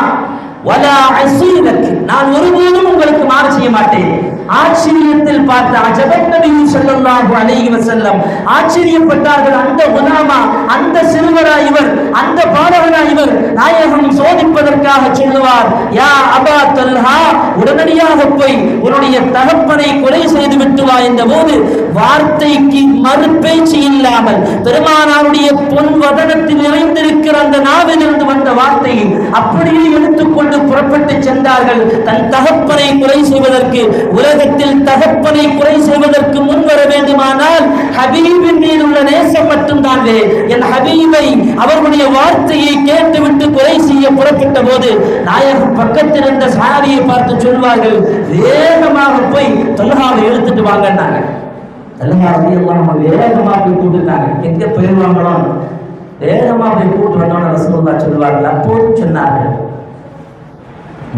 வலா அஸீலக், நான் ஒருபோதும் உங்களுக்கு மாறு செய்ய மாட்டேன். ஆச்சரியத்தில் பார்த்த அஜபத் நபி ஸல்லல்லாஹு அலைஹி வஸல்லம் ஆச்சரியப்பட்டார்கள். அந்த குலாமா, அந்த சிறுவரா இவர், அந்த பாலகனா இவர்? நாயகம் சோதிப்பதற்காக சொல்லுவார், யா அபா தல்ஹா, உடனடியாக போய் உன்னுடைய தகப்பனை கொலை செய்து விட்டு வா என்ற போது வார்த்தைக்கு மறுபேச்சு இல்லாமல் பெருமானாருடைய பொன் வதனத்தில் நிறைந்திருக்கிற அந்த நாவிலிருந்து வந்த வார்த்தையை அப்படியே எடுத்துக்கொண்டு புறப்பட்டு சென்றார்கள். தன் தகப்பனை கொலை செய்வதற்கு, உலகத்தில் தகப்பனை கொலை செய்வதற்கு முன் வர வேண்டுமானால் ஹபீபின் மீது உள்ள நேசம் மட்டும்தான். என் ஹபீபை, அவர்களுடைய வார்த்தையை கேட்டுவிட்டு கொலை செய்ய புறப்பட்ட போது நாயகம் பக்கத்தில் இருந்த சாரியை பார்த்து சொல்வார்கள், வேகமாக போய் தல்ஹாவை எடுத்துட்டு வாங்கினாங்க. தல்ஹா ரலியல்லாஹு அன்ஹு வேகமா போய் கூட்டுட்டாங்க. எங்க போயிருவாங்களோ வேகமா போய் கூட்டு வந்தோன்னு ரசூலுல்லாஹ் சொல்வார்கள். அப்போது சொன்னார்கள்,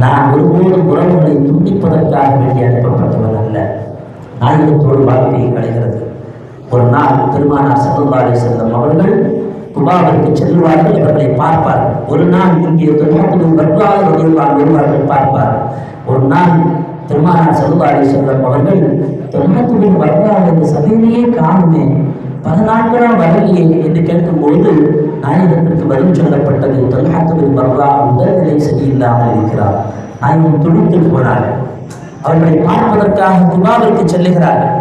நான் ஒருபோதும் உறவுகளை துண்டிப்பதற்காக வேண்டி அனுப்பப்பட்டவன் அல்ல. நாயகத்தோடு வாழ்க்கையை கலைகிறது. ஒரு நாள் பெருமானார் ஸல்லல்லாஹு அலைஹி வஸல்லம் அவர்கள் குபாவிற்கு செல்வார்கள், அவர்களை பார்ப்பார்கள். ஒரு நாள் இங்கே தல்ஹத் பின் பர்ரா ரலியல்லாஹு அன்ஹு வருவார்கள், பார்ப்பார்கள். ஒரு நாள் பெருமானார் ஸல்லல்லாஹு அலைஹி வஸல்லம் அவர்கள் தல்ஹத் பின் பர்ரா இந்த சபையிலேயே காணுமே, பல நாட்களாக வரலையே என்று கேட்கும்போது நாயகத்திற்கு பதில் சொல்லப்பட்டது, தல்ஹத் பின் பர்ரா உடல்நிலை சரியில்லாமல் இருக்கிறார். நாயகம் துடித்து போனார்கள். அவர்களை பார்ப்பதற்காக குபாவிற்கு செல்லுகிறார்கள்.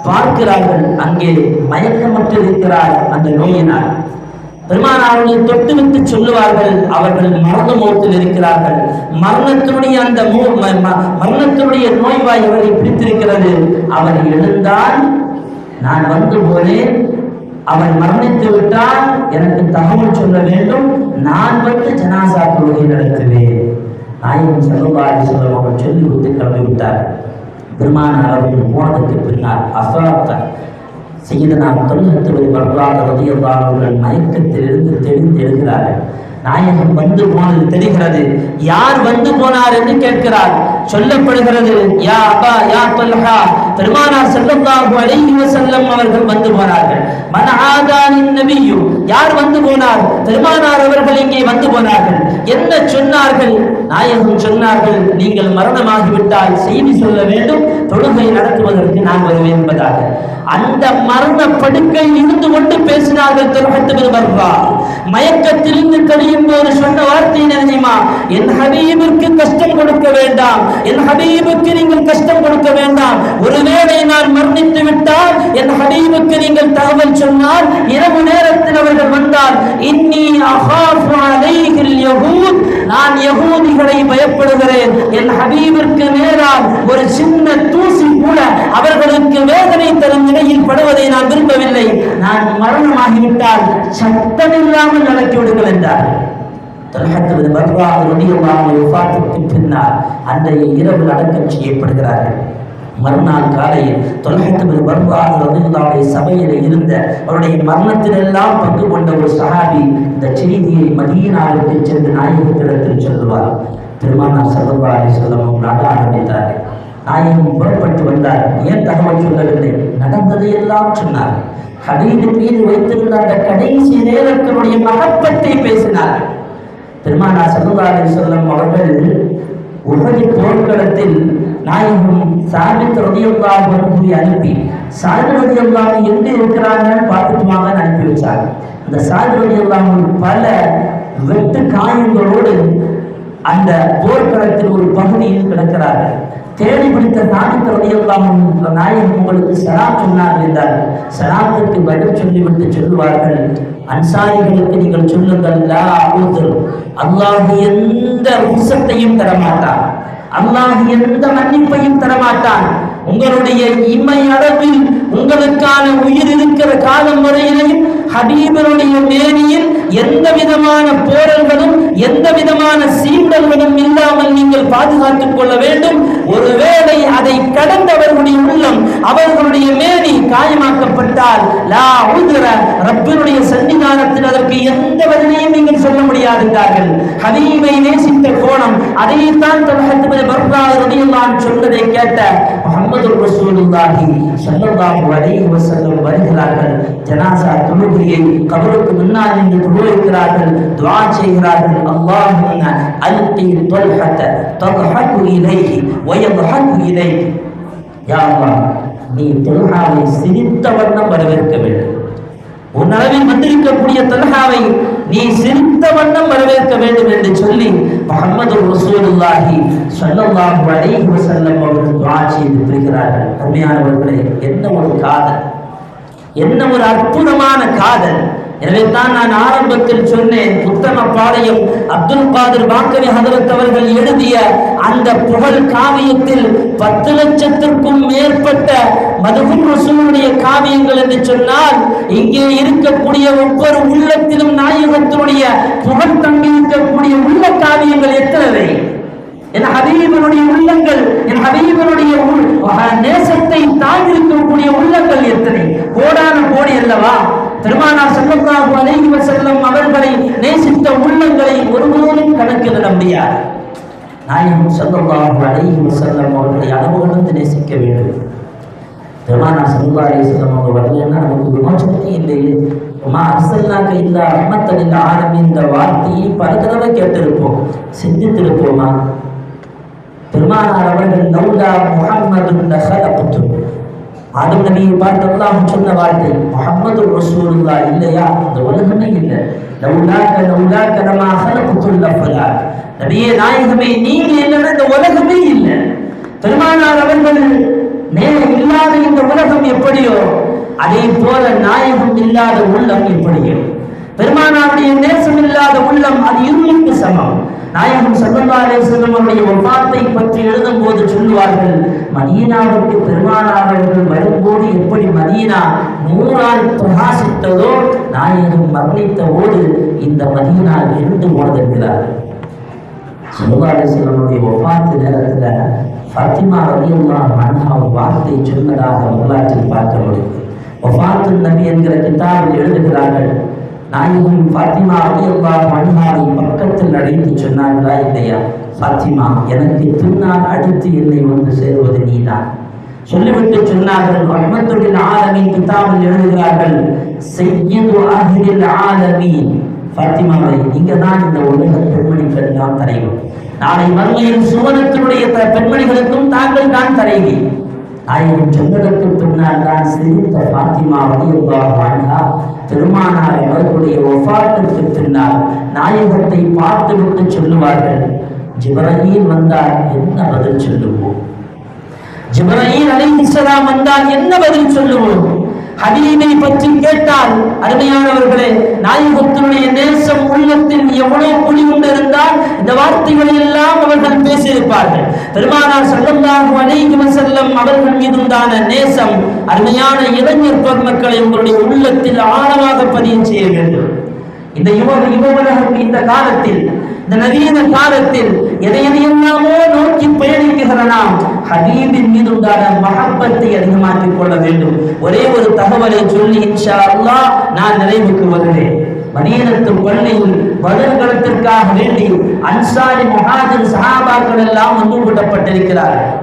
பார்க்கிறார்கள், அங்கே மயக்கமற்று இருக்கிறார் அந்த நோயினால். பெருமானாரை தொட்டுவிட்டு சொல்லுவார்கள், அவர்கள் மரண மோத்தில் இருக்கிறார்கள். மரணத்தினுடைய அந்த மரணத்தினுடைய நோய்வாய் அவரை பிடித்திருக்கிறது. அவர் எழுந்தால் நான் வந்து போனேன், அவன் மரணித்து விட்டால் எனக்கு தகவல் சொல்ல வேண்டும், நான் வந்து ஜனாசா தொழுகை நடத்துவேன். நாயகம் ஸல்லல்லாஹு அலைஹி வஸல்லம் அவர்கள் சொல்லிவிட்டு கிளம்பிவிட்டார். பெருமானார் அவர்கள் போனதற்கு பின்னால் அஃபாத்த சையதுனா தல்ஹத் பின் பர்ரா ரலியல்லாஹு அன்ஹு அவர்கள் மயக்கத்திலிருந்து தெளிந்து எழுகிறார்கள். நாயகம் வந்து போனது தெரிகிறது. யார் வந்து போனார் என்று கேட்கிறார். சொல்லப்படுகிறது, யா அபா யா தல்ஹா, பெருமானார் ஸல்லல்லாஹு அலைஹி வஸல்லம் அவர்கள் வந்து போனார்கள். மன் ஆதானின் நபியு, யார் வந்து போனார்? பெருமானார் அவர்கள் இங்கே வந்து போனார்கள். என்ன சொன்னார்கள்? நாயகம் சொன்னார்கள், நீங்கள் மரணமாகிவிட்டால் செய்தி சொல்ல வேண்டும், தொழுகை நடத்துவதற்கு நான் வருவேன் என்பதாக. அந்த மரண படுக்கையில் இருந்து கொண்டு பேசினார்கள் தல்ஹத் பின் பர்ரா. மயக்கத்திலிருந்து கழியும் போது சொன்ன வார்த்தை என்ன தெரியுமா? என் ஹபீபுக்கு கஷ்டம் கொடுக்க வேண்டாம், என் ஹபீபுக்கு நீங்கள் கஷ்டம் கொடுக்க வேண்டாம். ஒருவேளை நான் மரணித்து விட்டால் என் ஹபீபுக்கு நீங்கள் தகவல் சொன்னால், இரவு நேரத்தில் அவர்கள் வந்தால், இன்னி அகாஃபு அலைஹில் யஹூத், நான் யஹூதிகளை பயப்படுகிறேன். என் ஹபீபிற்கு நேரால் ஒரு சின்ன தூசி கூட அவர்களுக்கு வேதனை தரும் நிலையில் படுவதை நான் விரும்பவில்லை. நான் மரணமாகிவிட்டால் சத்தமில்லாமல் நடத்தி விடுங்கள் என்றார். தல்ஹத் பின் பர்ரா ரலியல்லாஹு அன்ஹு வஃபாத்துக்கு பின்னால் அன்றைய இரவில் அடக்கம் செய்யப்படுகிறார்கள். மறுநாள் காலையில் தல்ஹத் பின் பர்ரா ரலியல்லாஹு அன்ஹு சபையில் இருந்த அவருடைய மரணத்திலெல்லாம் பங்கு கொண்ட ஒரு சஹாபி இந்த செய்தியை மதீனாவுக்கு சென்று நாயகத்திடத்தில் சொல்லுவார். பெருமானார் ஸல்லல்லாஹு அலைஹி வஸல்லம் நட ஆரம்பித்தார்கள். நாயகம் புறப்பட்டு வந்தார். ஏன் தகவல் சொல்லவில்லை? நடந்ததையெல்லாம் சொன்னார். ஹபீபின் மீது வைத்திருந்த அந்த கடைசி நேரத்தினுடைய மகப்பத்தை பேசினார். பெருமானார் ஸல்லல்லாஹு அலைஹி வஸல்லம் அவர்கள் உஹது போர்க்களத்தில் நாயகம் சாபித் ரலியல்லாஹு அன்ஹு அனுப்பி, சாபித் ரலியல்லாஹு அன்ஹு எங்க இருக்கிறாங்கன்னு பார்த்துட்டு வாங்கன்னு அனுப்பி வச்சாங்க. அந்த சாபித் ரலியல்லாஹு அன்ஹு பல வெட்டு காயங்களோடு அந்த போர்க்களத்தில் ஒரு பகுதியில் கிடக்கிறார்கள். தேடி பிடித்த சாபித் ரலியல்லாஹு அன்ஹு நாயகம் உங்களுக்கு சலாம் சொன்னார்கள் என்றார். சலாத்துக்கு பதில் சொல்லிவிட்டு சொல்லுவார்கள், அன்சாரிகளுக்கு நீங்கள் சொல்லுங்கள், லா உத்ர், அல்லாஹ் எந்த ருக்ஸத்தையும் தரமாட்டான், அல்லாஹ் எந்த மன்னிப்பையும் தரமாட்டான். உங்களுடைய இமை அளவில் உங்களுக்கான உயிர் இருக்கிற காலம் வரையிலையும் ஹபீபருடைய மேனியில் எந்த விதமான போரல்களும் எந்த விதமான சீண்டல்களும் இல்லாமல் நீங்கள் பாதுகாத்துக் கொள்ள வேண்டும். ஒருவேளை அதை கடந்தவர்களுடைய உள்ளம், அவர்களுடைய மேனி காயமாக்கப்பட்டால் லா உத்ர, ரப்பினுடைய சன்னிதானத்தில் அதற்கு எந்த பதிலையும் நீங்கள் சொல்ல முடியாதுங்கிறார்கள். ஹபீபை நேசித்த கோணம் அதைத்தான் தல்ஹத் பின் பர்ரா ரலியல்லாஹு அன்ஹு சொன்னதை கேட்ட முஹம்மது ரசூலுல்லாஹி ஸல்லல்லாஹு அலைஹி வஸல்லம் வருகிறார்கள். ஜனாஸா தொழுகையை கபருக்கு முன்னால் நின்று தொழுகிறார்கள், துஆ செய்கிறார்கள். அல்லாஹும்ம அல்கி தல்ஹத தضحك இலைஹி வயضحك இலைஹி. யா அல்லாஹ், நீ தல்ஹாவை சிரித்த வண்ணம் வரவேற்க வேண்டும். உன்னளவில் வந்திருக்கக்கூடிய தல்ஹாவை நீ சிரித்த வண்ணம் வரவேற்க வேண்டும் என்று சொல்லி முஹம்மது ரசூலுல்லாஹி ஸல்லல்லாஹு அலைஹி வஸல்லம் அவர்கள் துஆ செய்து பிரிக்கிறார்கள். அருமையானவர்களே, என்ன ஒரு காதல், என்ன ஒரு அற்புதமான காதல். எனவே தான் நான் ஆரம்பத்தில் சொன்னேன், புத்தமபாளையம் அப்துல் காதிர் பாக்கவி ஹதரத் அவர்கள் எழுதிய அந்த புகழ் காவியத்தில் 10 லட்சத்திற்கும் மேற்பட்ட மதுஹும் ரசூலுடைய காவியங்கள் என்று சொன்னால், இங்கே இருக்கக்கூடிய ஒவ்வொரு உள்ளத்திலும் நாயகத்தினுடைய புகழ் தங்கி இருக்கக்கூடிய உள்ள காவியங்கள் எத்தனை? என் ஹபீபனுடைய உள்ளங்கள், என் ஹபீபனுடைய நேசத்தை தாங்கியிருக்கக்கூடிய உள்ளங்கள் எத்தனை? கோடான கோடி அல்லவா? பெருமானார் ஸல்லல்லாஹு அலைஹி வஸல்லம் அவர்களை நேசித்த உள்ளங்களை ஒருபோதும் கணக்கிட முடியாது. நாயகம் ஸல்லல்லாஹு அலைஹி வஸல்லம் அவர்களை அளவுகடந்து நேசிக்க வேண்டும். பெருமானார் ஸல்லல்லாஹு அலைஹி வஸல்லம் அவங்க வரலன்னா நமக்கு விமோசனமே இல்லையே. உமா அர்சல்னாக இல்ல ரஹ்மத்தல் லில் ஆலமீன் இந்த வார்த்தையை பல தடவை கேட்டிருப்போம், சிந்தித்திருப்போமா? பெருமானார் அவர்கள் லௌலா முஹம்மதுன் லஹலக்து, ஆதம் நபியை பார்த்து அல்லாஹ் சொன்ன வார்த்தை, முஹம்மது ரசூலுல்லாஹ் இல்லையா இந்த உலகமே இல்லை. லௌலாக லௌலாக லமா ஹலக்துல் லஃபலாக், நபியே நாயகமே நீங்க இல்லைன்னா இந்த உலகமே இல்லை. பெருமானார் அவர்கள் இல்லாத இந்த உலகம் எப்படியோ அதே போல நாயகம் இல்லாத உள்ளம் எப்படியோ, பெருமானாருடைய நேசம் இல்லாத உள்ளம் அது இருளுக்கு சமம். நாயகம் ஸல்லல்லாஹு அலைஹி வஸல்லம் அவருடைய வஃபாத்தை பற்றி எழுதும் போது சொல்லுவார்கள், மதீனாவுக்கு பெருமானார்கள் வரும்போது எப்படி மதீனா நூறால் பிரகாசித்ததோ, நாயகம் மரணித்த போது இந்த மதீனா இருண்டு போனதென்கிறார்கள். ஸல்லல்லாஹு அலைஹி வஸல்லம் அவருடைய வஃபாத்து நேரத்தில் ஃபாத்திமா ரலியல்லாஹு அன்ஹா ஒரு வார்த்தை சொன்னதாக வரலாற்றில் பார்க்க முடியும். வஃபாத்து நபி என்கிற கிதாபில் எழுதுகிறார்கள், நாயகம் ஃபாத்திமா ரலியல்லாஹு அன்ஹாவை பக்கத்தில் அழைத்து சொன்னார்களா இல்லையா, ஃபாத்திமா எனக்கு பின்னால் அடுத்து என்னை வந்து சேருவது நீதான் சொல்லிவிட்டு சொன்னார்கள். ரஹ்மத்துல் லில் ஆலமீன் கிதாபில் எழுதுகிறார்கள், சய்யிது அஹ்லில் ஆலமீன், ஃபாத்திமாவை நீங்க தான் இந்த உலக பெண்மணிகள் எல்லாம் தலைவர், நாளை மறுமையில் சுவனத்தினுடைய பெண்மணிகளுக்கும் தாங்கள் தான் தலைவி. நாயகம் சொன்னதற்கு பின்னால் தான் சிரித்த ஃபாத்திமா ரலியல்லாஹு அன்ஹா பெருமானார் அவர்களுடைய வஃபாத்திற்கு பின்னால் நாயகத்தை பார்த்துவிட்டு சொல்லுவார்கள், ஜிப்ரீல் வந்தால் என்ன பதில் சொல்லுவோம், ஜிப்ரீல் அலைஹிஸ்ஸலாம் வந்தால் என்ன பதில் சொல்லுவோம். ஹபீபை பற்றி கேட்டால் அருமையானவர்களே, நாயகத்தினுடைய நேசம் உள்ளத்தில் எவ்வளவு குழி கொண்டு இருந்தால் இந்த வார்த்தைகளை எல்லாம் அவர்கள் பேசியிருப்பார்கள். பெருமானார் ஸல்லல்லாஹு அலைஹி வஸல்லம் அவர்கள் மீது உண்டான நேசம் அருமையான இளைஞர் பெருமக்களை உங்களுடைய உள்ளத்தில் ஆழமாக பதிய செய்ய வேண்டும். இந்த யுவ இந்த காலத்தில், இந்த நவீன காலத்தில் எதையெல்லாமோ நோக்கி பயணிக்கிற நாம் ஹபீபின் மீது உண்டான மஹப்பத்தை அதிகமாக்கிக் கொள்ள வேண்டும். ஒரே ஒரு தகவலை சொல்லி இன்ஷா அல்லாஹ் நான் நிறைவுக்கு வருகிறேன். மதீனத்து பள்ளியில் வருடத்திற்காக வேண்டி அன்சாரி முஹாஜிர் சஹாபாக்கள் எல்லாம் ஒன்று கூட்டப்பட்டிருக்கிறார்கள்.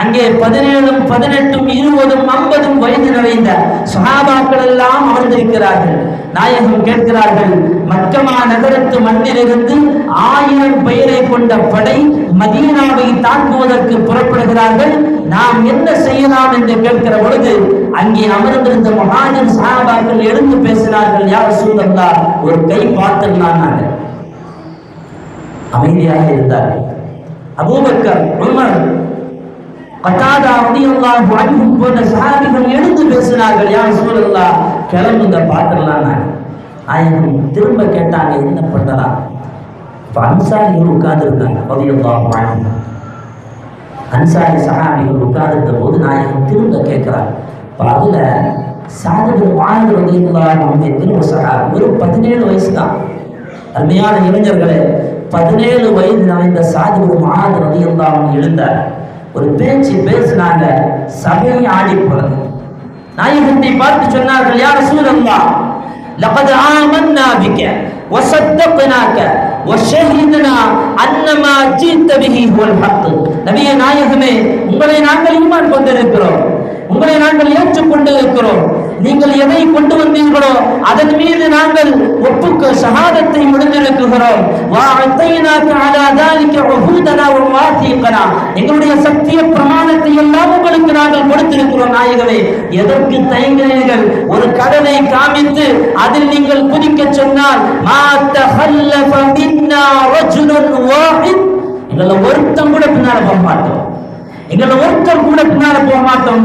அங்கே 17, 18, 20, 50 வயது நிறைந்த சஹாபாக்கள் எல்லாம் அமர்ந்திருக்கிறார்கள். நாயகம் கேட்கிறார்கள், மக்கமா நகரத்து மண்ணிலிருந்து 1000 பெயரை கொண்ட படை மதீனாவை தாக்குவதற்கு புறப்படுகிறார்கள், நாம் என்ன செய்யலாம் என்று கேட்கிற பொழுது அங்கே அமர்ந்திருந்த முஹாஜிர் சஹாபாக்கள் எழுந்து பேசினார்கள், யா ரசூலல்லாஹ் ஒரு கை பார்த்துடலாம், அமைதியாக இருந்தார்கள். அபூபக்கர், உமர், கத்தாதா ரலியல்லாஹு அன்ஹு போன்ற சஹாபிகள் எழுந்து பேசினார்கள். யா ரசூலல்லாஹ், கிளம்புங்க பார்த்துடலாம். நாயகம் திரும்ப கேட்டாங்க, என்ன பண்ணலாம்? அன்சாரிகள் உட்கார்ந்து இருந்தாங்க. ரலியல்லாஹு அன்ஹு அன்சாரி சஹாபிகள் உட்கார்ந்த போது நாயகம் திரும்ப கேட்கிறார். அதுல சாது பின் முஆத் ரலியல்லாஹு அன்ஹு என்கிற ஒரு சஹாபி, வெறும் 17 வயசு தான். அருமையான இளைஞர்களே, 17 வயது நிறைந்த சாது பின் முஆத் ரலியல்லாஹு அன்ஹு எழுந்தார். ஒரு பேச்சு பேசினாங்க, சபை ஆடி போனது. நாயகத்தை பார்த்து சொன்னார்கள், யா ரசூலல்லாஹ், லகத் ஆமன்னா பிக வஸத்தக்னாக வஷஹித்னா அன்னமா ஜீத பிஹி ஹுவல் ஹக். நபியே நாயகமே, உங்களை நாங்கள் ஈமான் கொண்டிருக்கிறோம், உங்களை நாங்கள் ஏற்றுக்கொண்டிருக்கிறோம். நீங்கள் எதை கொண்டு வந்தீர்களோ அதன் மீது நாங்கள் ஒப்புக்க ஷஹாதத்தை முடிந்திருக்கிறோம். எங்களுடைய சத்திய பிரமாணத்தை எல்லாம் உங்களுக்கு நாங்கள் கொடுத்திருக்கிறோம். நாயகமே, எதற்கு தயங்குகிறீர்கள்? ஒரு கடலை காமித்து அதில் நீங்கள் குதிக்க சொன்னால் எங்களை ஒருத்தம் கூட பின்னால போக மாட்டோம், எங்களை ஒருத்தர் கூட பின்னால போக மாட்டோம்.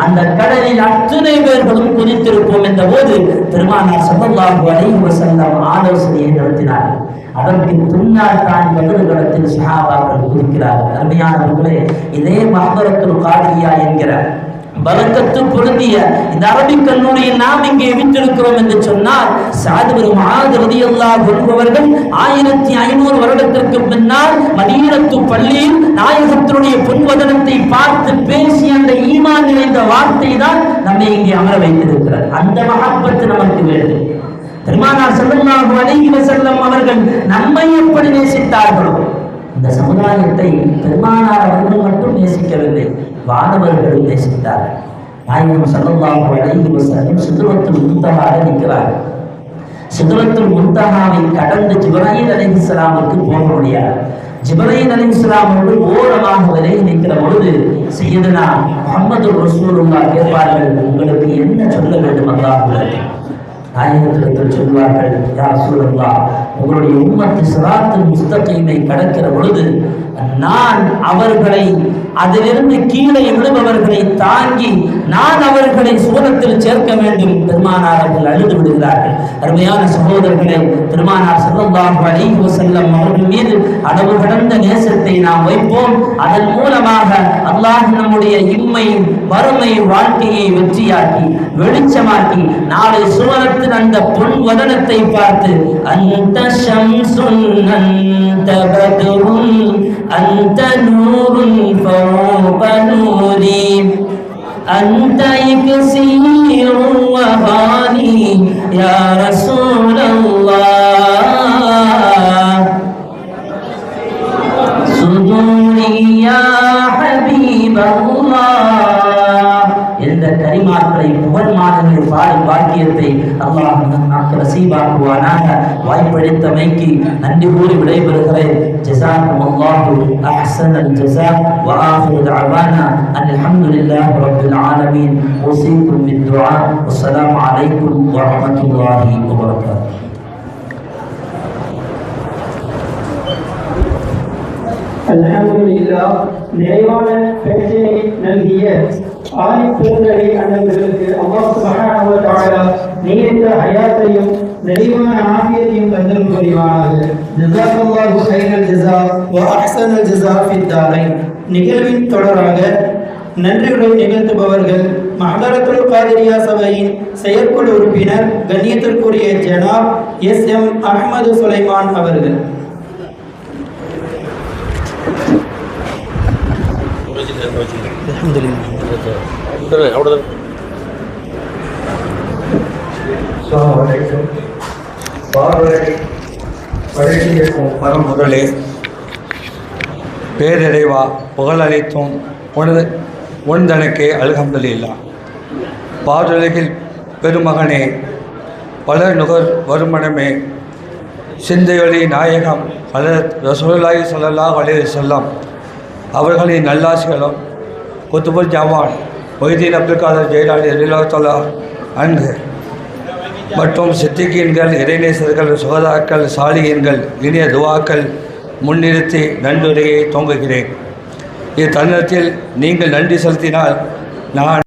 அந்த கடலில் அத்தனை பேர்களும் குதித்திருப்போம் என்ற போது பெருமானார் ஸல்லல்லாஹு அலைஹி வஸல்லம் ஆலோசனையை நடத்தினார்கள். அதற்கு பின்னால் தான் பதில்களத்தில் சஹாபாக்கள் குதிக்கிறார்கள். அருமையானவர்களே, இதே மஹ்தரத்துல் காதிரியா என்கிற பலக்கத்து பொருந்திய இந்த அரபிக் கல்லூரியில் நாம் இங்கே விட்டிருக்கிறோம் என்று சொன்னால், சாது பின் முஆத் ரலியல்லாஹு அன்ஹு அவர்கள் 1500 வருடத்திற்கு பின்னால் மதீனத்து பள்ளியில் நாயகத்தினுடைய பொன்வதனத்தை பார்த்து பேசி அந்த ஈமான் நிறைந்த வார்த்தை தான் நம்மை இங்கே அமர வைத்திருக்கிறார். அந்த மஹப்பத்து நமக்கு வேண்டும். பெருமானார் ஸல்லல்லாஹு அலைஹி வஸல்லம் அவர்கள் நம்மை எப்படி நேசித்தார்களோ, இந்த சமுதாயத்தை பெருமானார் அவர்கள் மட்டும் நேசிக்கவில்லை, வானவர்களும் நேசித்தார்கள். நாயகம் ஸல்லல்லாஹு அலைஹி வஸல்லம் சித்ரத்துல் முன்தஹால நிற்கிறார்கள். சித்ரத்துல் முன்தஹாவை கடந்து ஜிப்ரீல் அலைஹிஸ்ஸலாமுக்கு போக முடியாது. ஜிப்ரீல் அலைஹிஸ்ஸலாம் அவர்கள் ஓரமாக விலகி நிற்கிற பொழுது சையதுனா முஹம்மது ரசூலுல்லாஹ் கேட்பார்கள், உங்களுக்கு என்ன சொல்ல வேண்டும் அல்லாஹ்விடத்தில்? நாயகத்திடத்தில் சொல்வார்கள், யா ரசூலல்லாஹ், உங்களுடைய உம்மத்து சிராத்துல் முஸ்தகீமை கடக்கிற பொழுது நான் அவர்களை அதிலிருந்து கீழே விழுபவர்களை தாங்கி நான் அவர்களை சூரத்தில் சேர்க்க வேண்டும். பெருமானார் அவர்கள் அழுது விடுகிறார்கள். அருமையான சகோதரர்களே, பெருமானார் ஸல்லல்லாஹு அலைஹி வஸல்லம் அவர்கள் மீது அளவு கடந்த நேசத்தை நாம் வைப்போம். அதன் மூலமாக அல்லாஹ் நம்முடைய இம்மை வறுமை வாழ்க்கையை வெற்றியாக்கி வெளிச்சமாக்கி நாளை சுவனத்தின் அந்த பொன் வதனத்தை பார்த்து அந்த ஷம்சுன் அந்த பத்ருன் அந்த நூருன் ஃபௌக நூரி أنت يكسير وهاني يا رسول الله صدوري يا حبيب الله. என்ற கரிமாக்களை புகழ் மாதங்கள் பாடும் பாக்கியத்தை அல்லாஹ் நமக்கு நசீபாக்குவானாக. வாய்ப்பளித்தமைக்கு நன்றி கூறி விடைபெறுகிறேன். ஜஸாக்குமுல்லாஹு அஹ்ஸனல் ஜஸா வ ஆகிரு தஅவானா அல்ஹம்துலில்லாஹி ரப்பில் ஆலமீன். உஸீக்கும் பித்துஆ. அஸ்ஸலாமு அலைக்கும் வ ரஹ்மத்துல்லாஹி வ பரகாத்துஹு. அல்ஹம்துலில்லாஹ். நிறைவான பேச்சினை நல்கிய ஆலிம் பெருந்தகை அண்ணர்களுக்கு அல்லாஹ் சுப்ஹானஹு வ தஆலா நீண்ட ஹயாத்தையும் நிறைவான ஆஃபியத்தையும் தந்தல் புரிவானாக. ஜஸாக்கல்லாஹு கைரல் ஜஸா வ அஹ்ஸனல் ஜஸா ஃபித் தாரைன். நிகழ்வின் தொடராக நன்றியுரை நிகழ்த்துபவர்கள் மஹ்தரத்துல் காதிரியா சபையின் செயற்குழு உறுப்பினர் கண்ணியத்திற்குரிய ஜனாப் எஸ்.எம். அஹ்மது சுலைமான் அவர்கள். பரம்பொருளே, பேரறிவா புகழளித்தும் உண்தனக்கே அல்ஹம்துலில்லாஹ். பாதுலகில் பெருமகனே, பல நுகர் வருமனமே, சிந்தையொலி நாயகம் ஹஜ்ரத் ரசூலுல்லாஹி ஸல்லல்லாஹு அலைஹி வஸல்லம் அவர்களின் நல்லாசிகளும் குத்துபுல் ஜமான் மொய்தீன் அப்துல் காதர் ஜெயலானி ரலியல்லாஹு தஆலா அன்ஹு மற்றும் சித்திகீன்கள், இறைநேசர்கள், சுகதாக்கள், சாலிகீன்கள் இனிய துவாக்கள் முன்னிறுத்தி நன்றியுரையை துவங்குகிறேன். இத்தருணத்தில் நீங்கள் நன்றி செலுத்தினால் நான்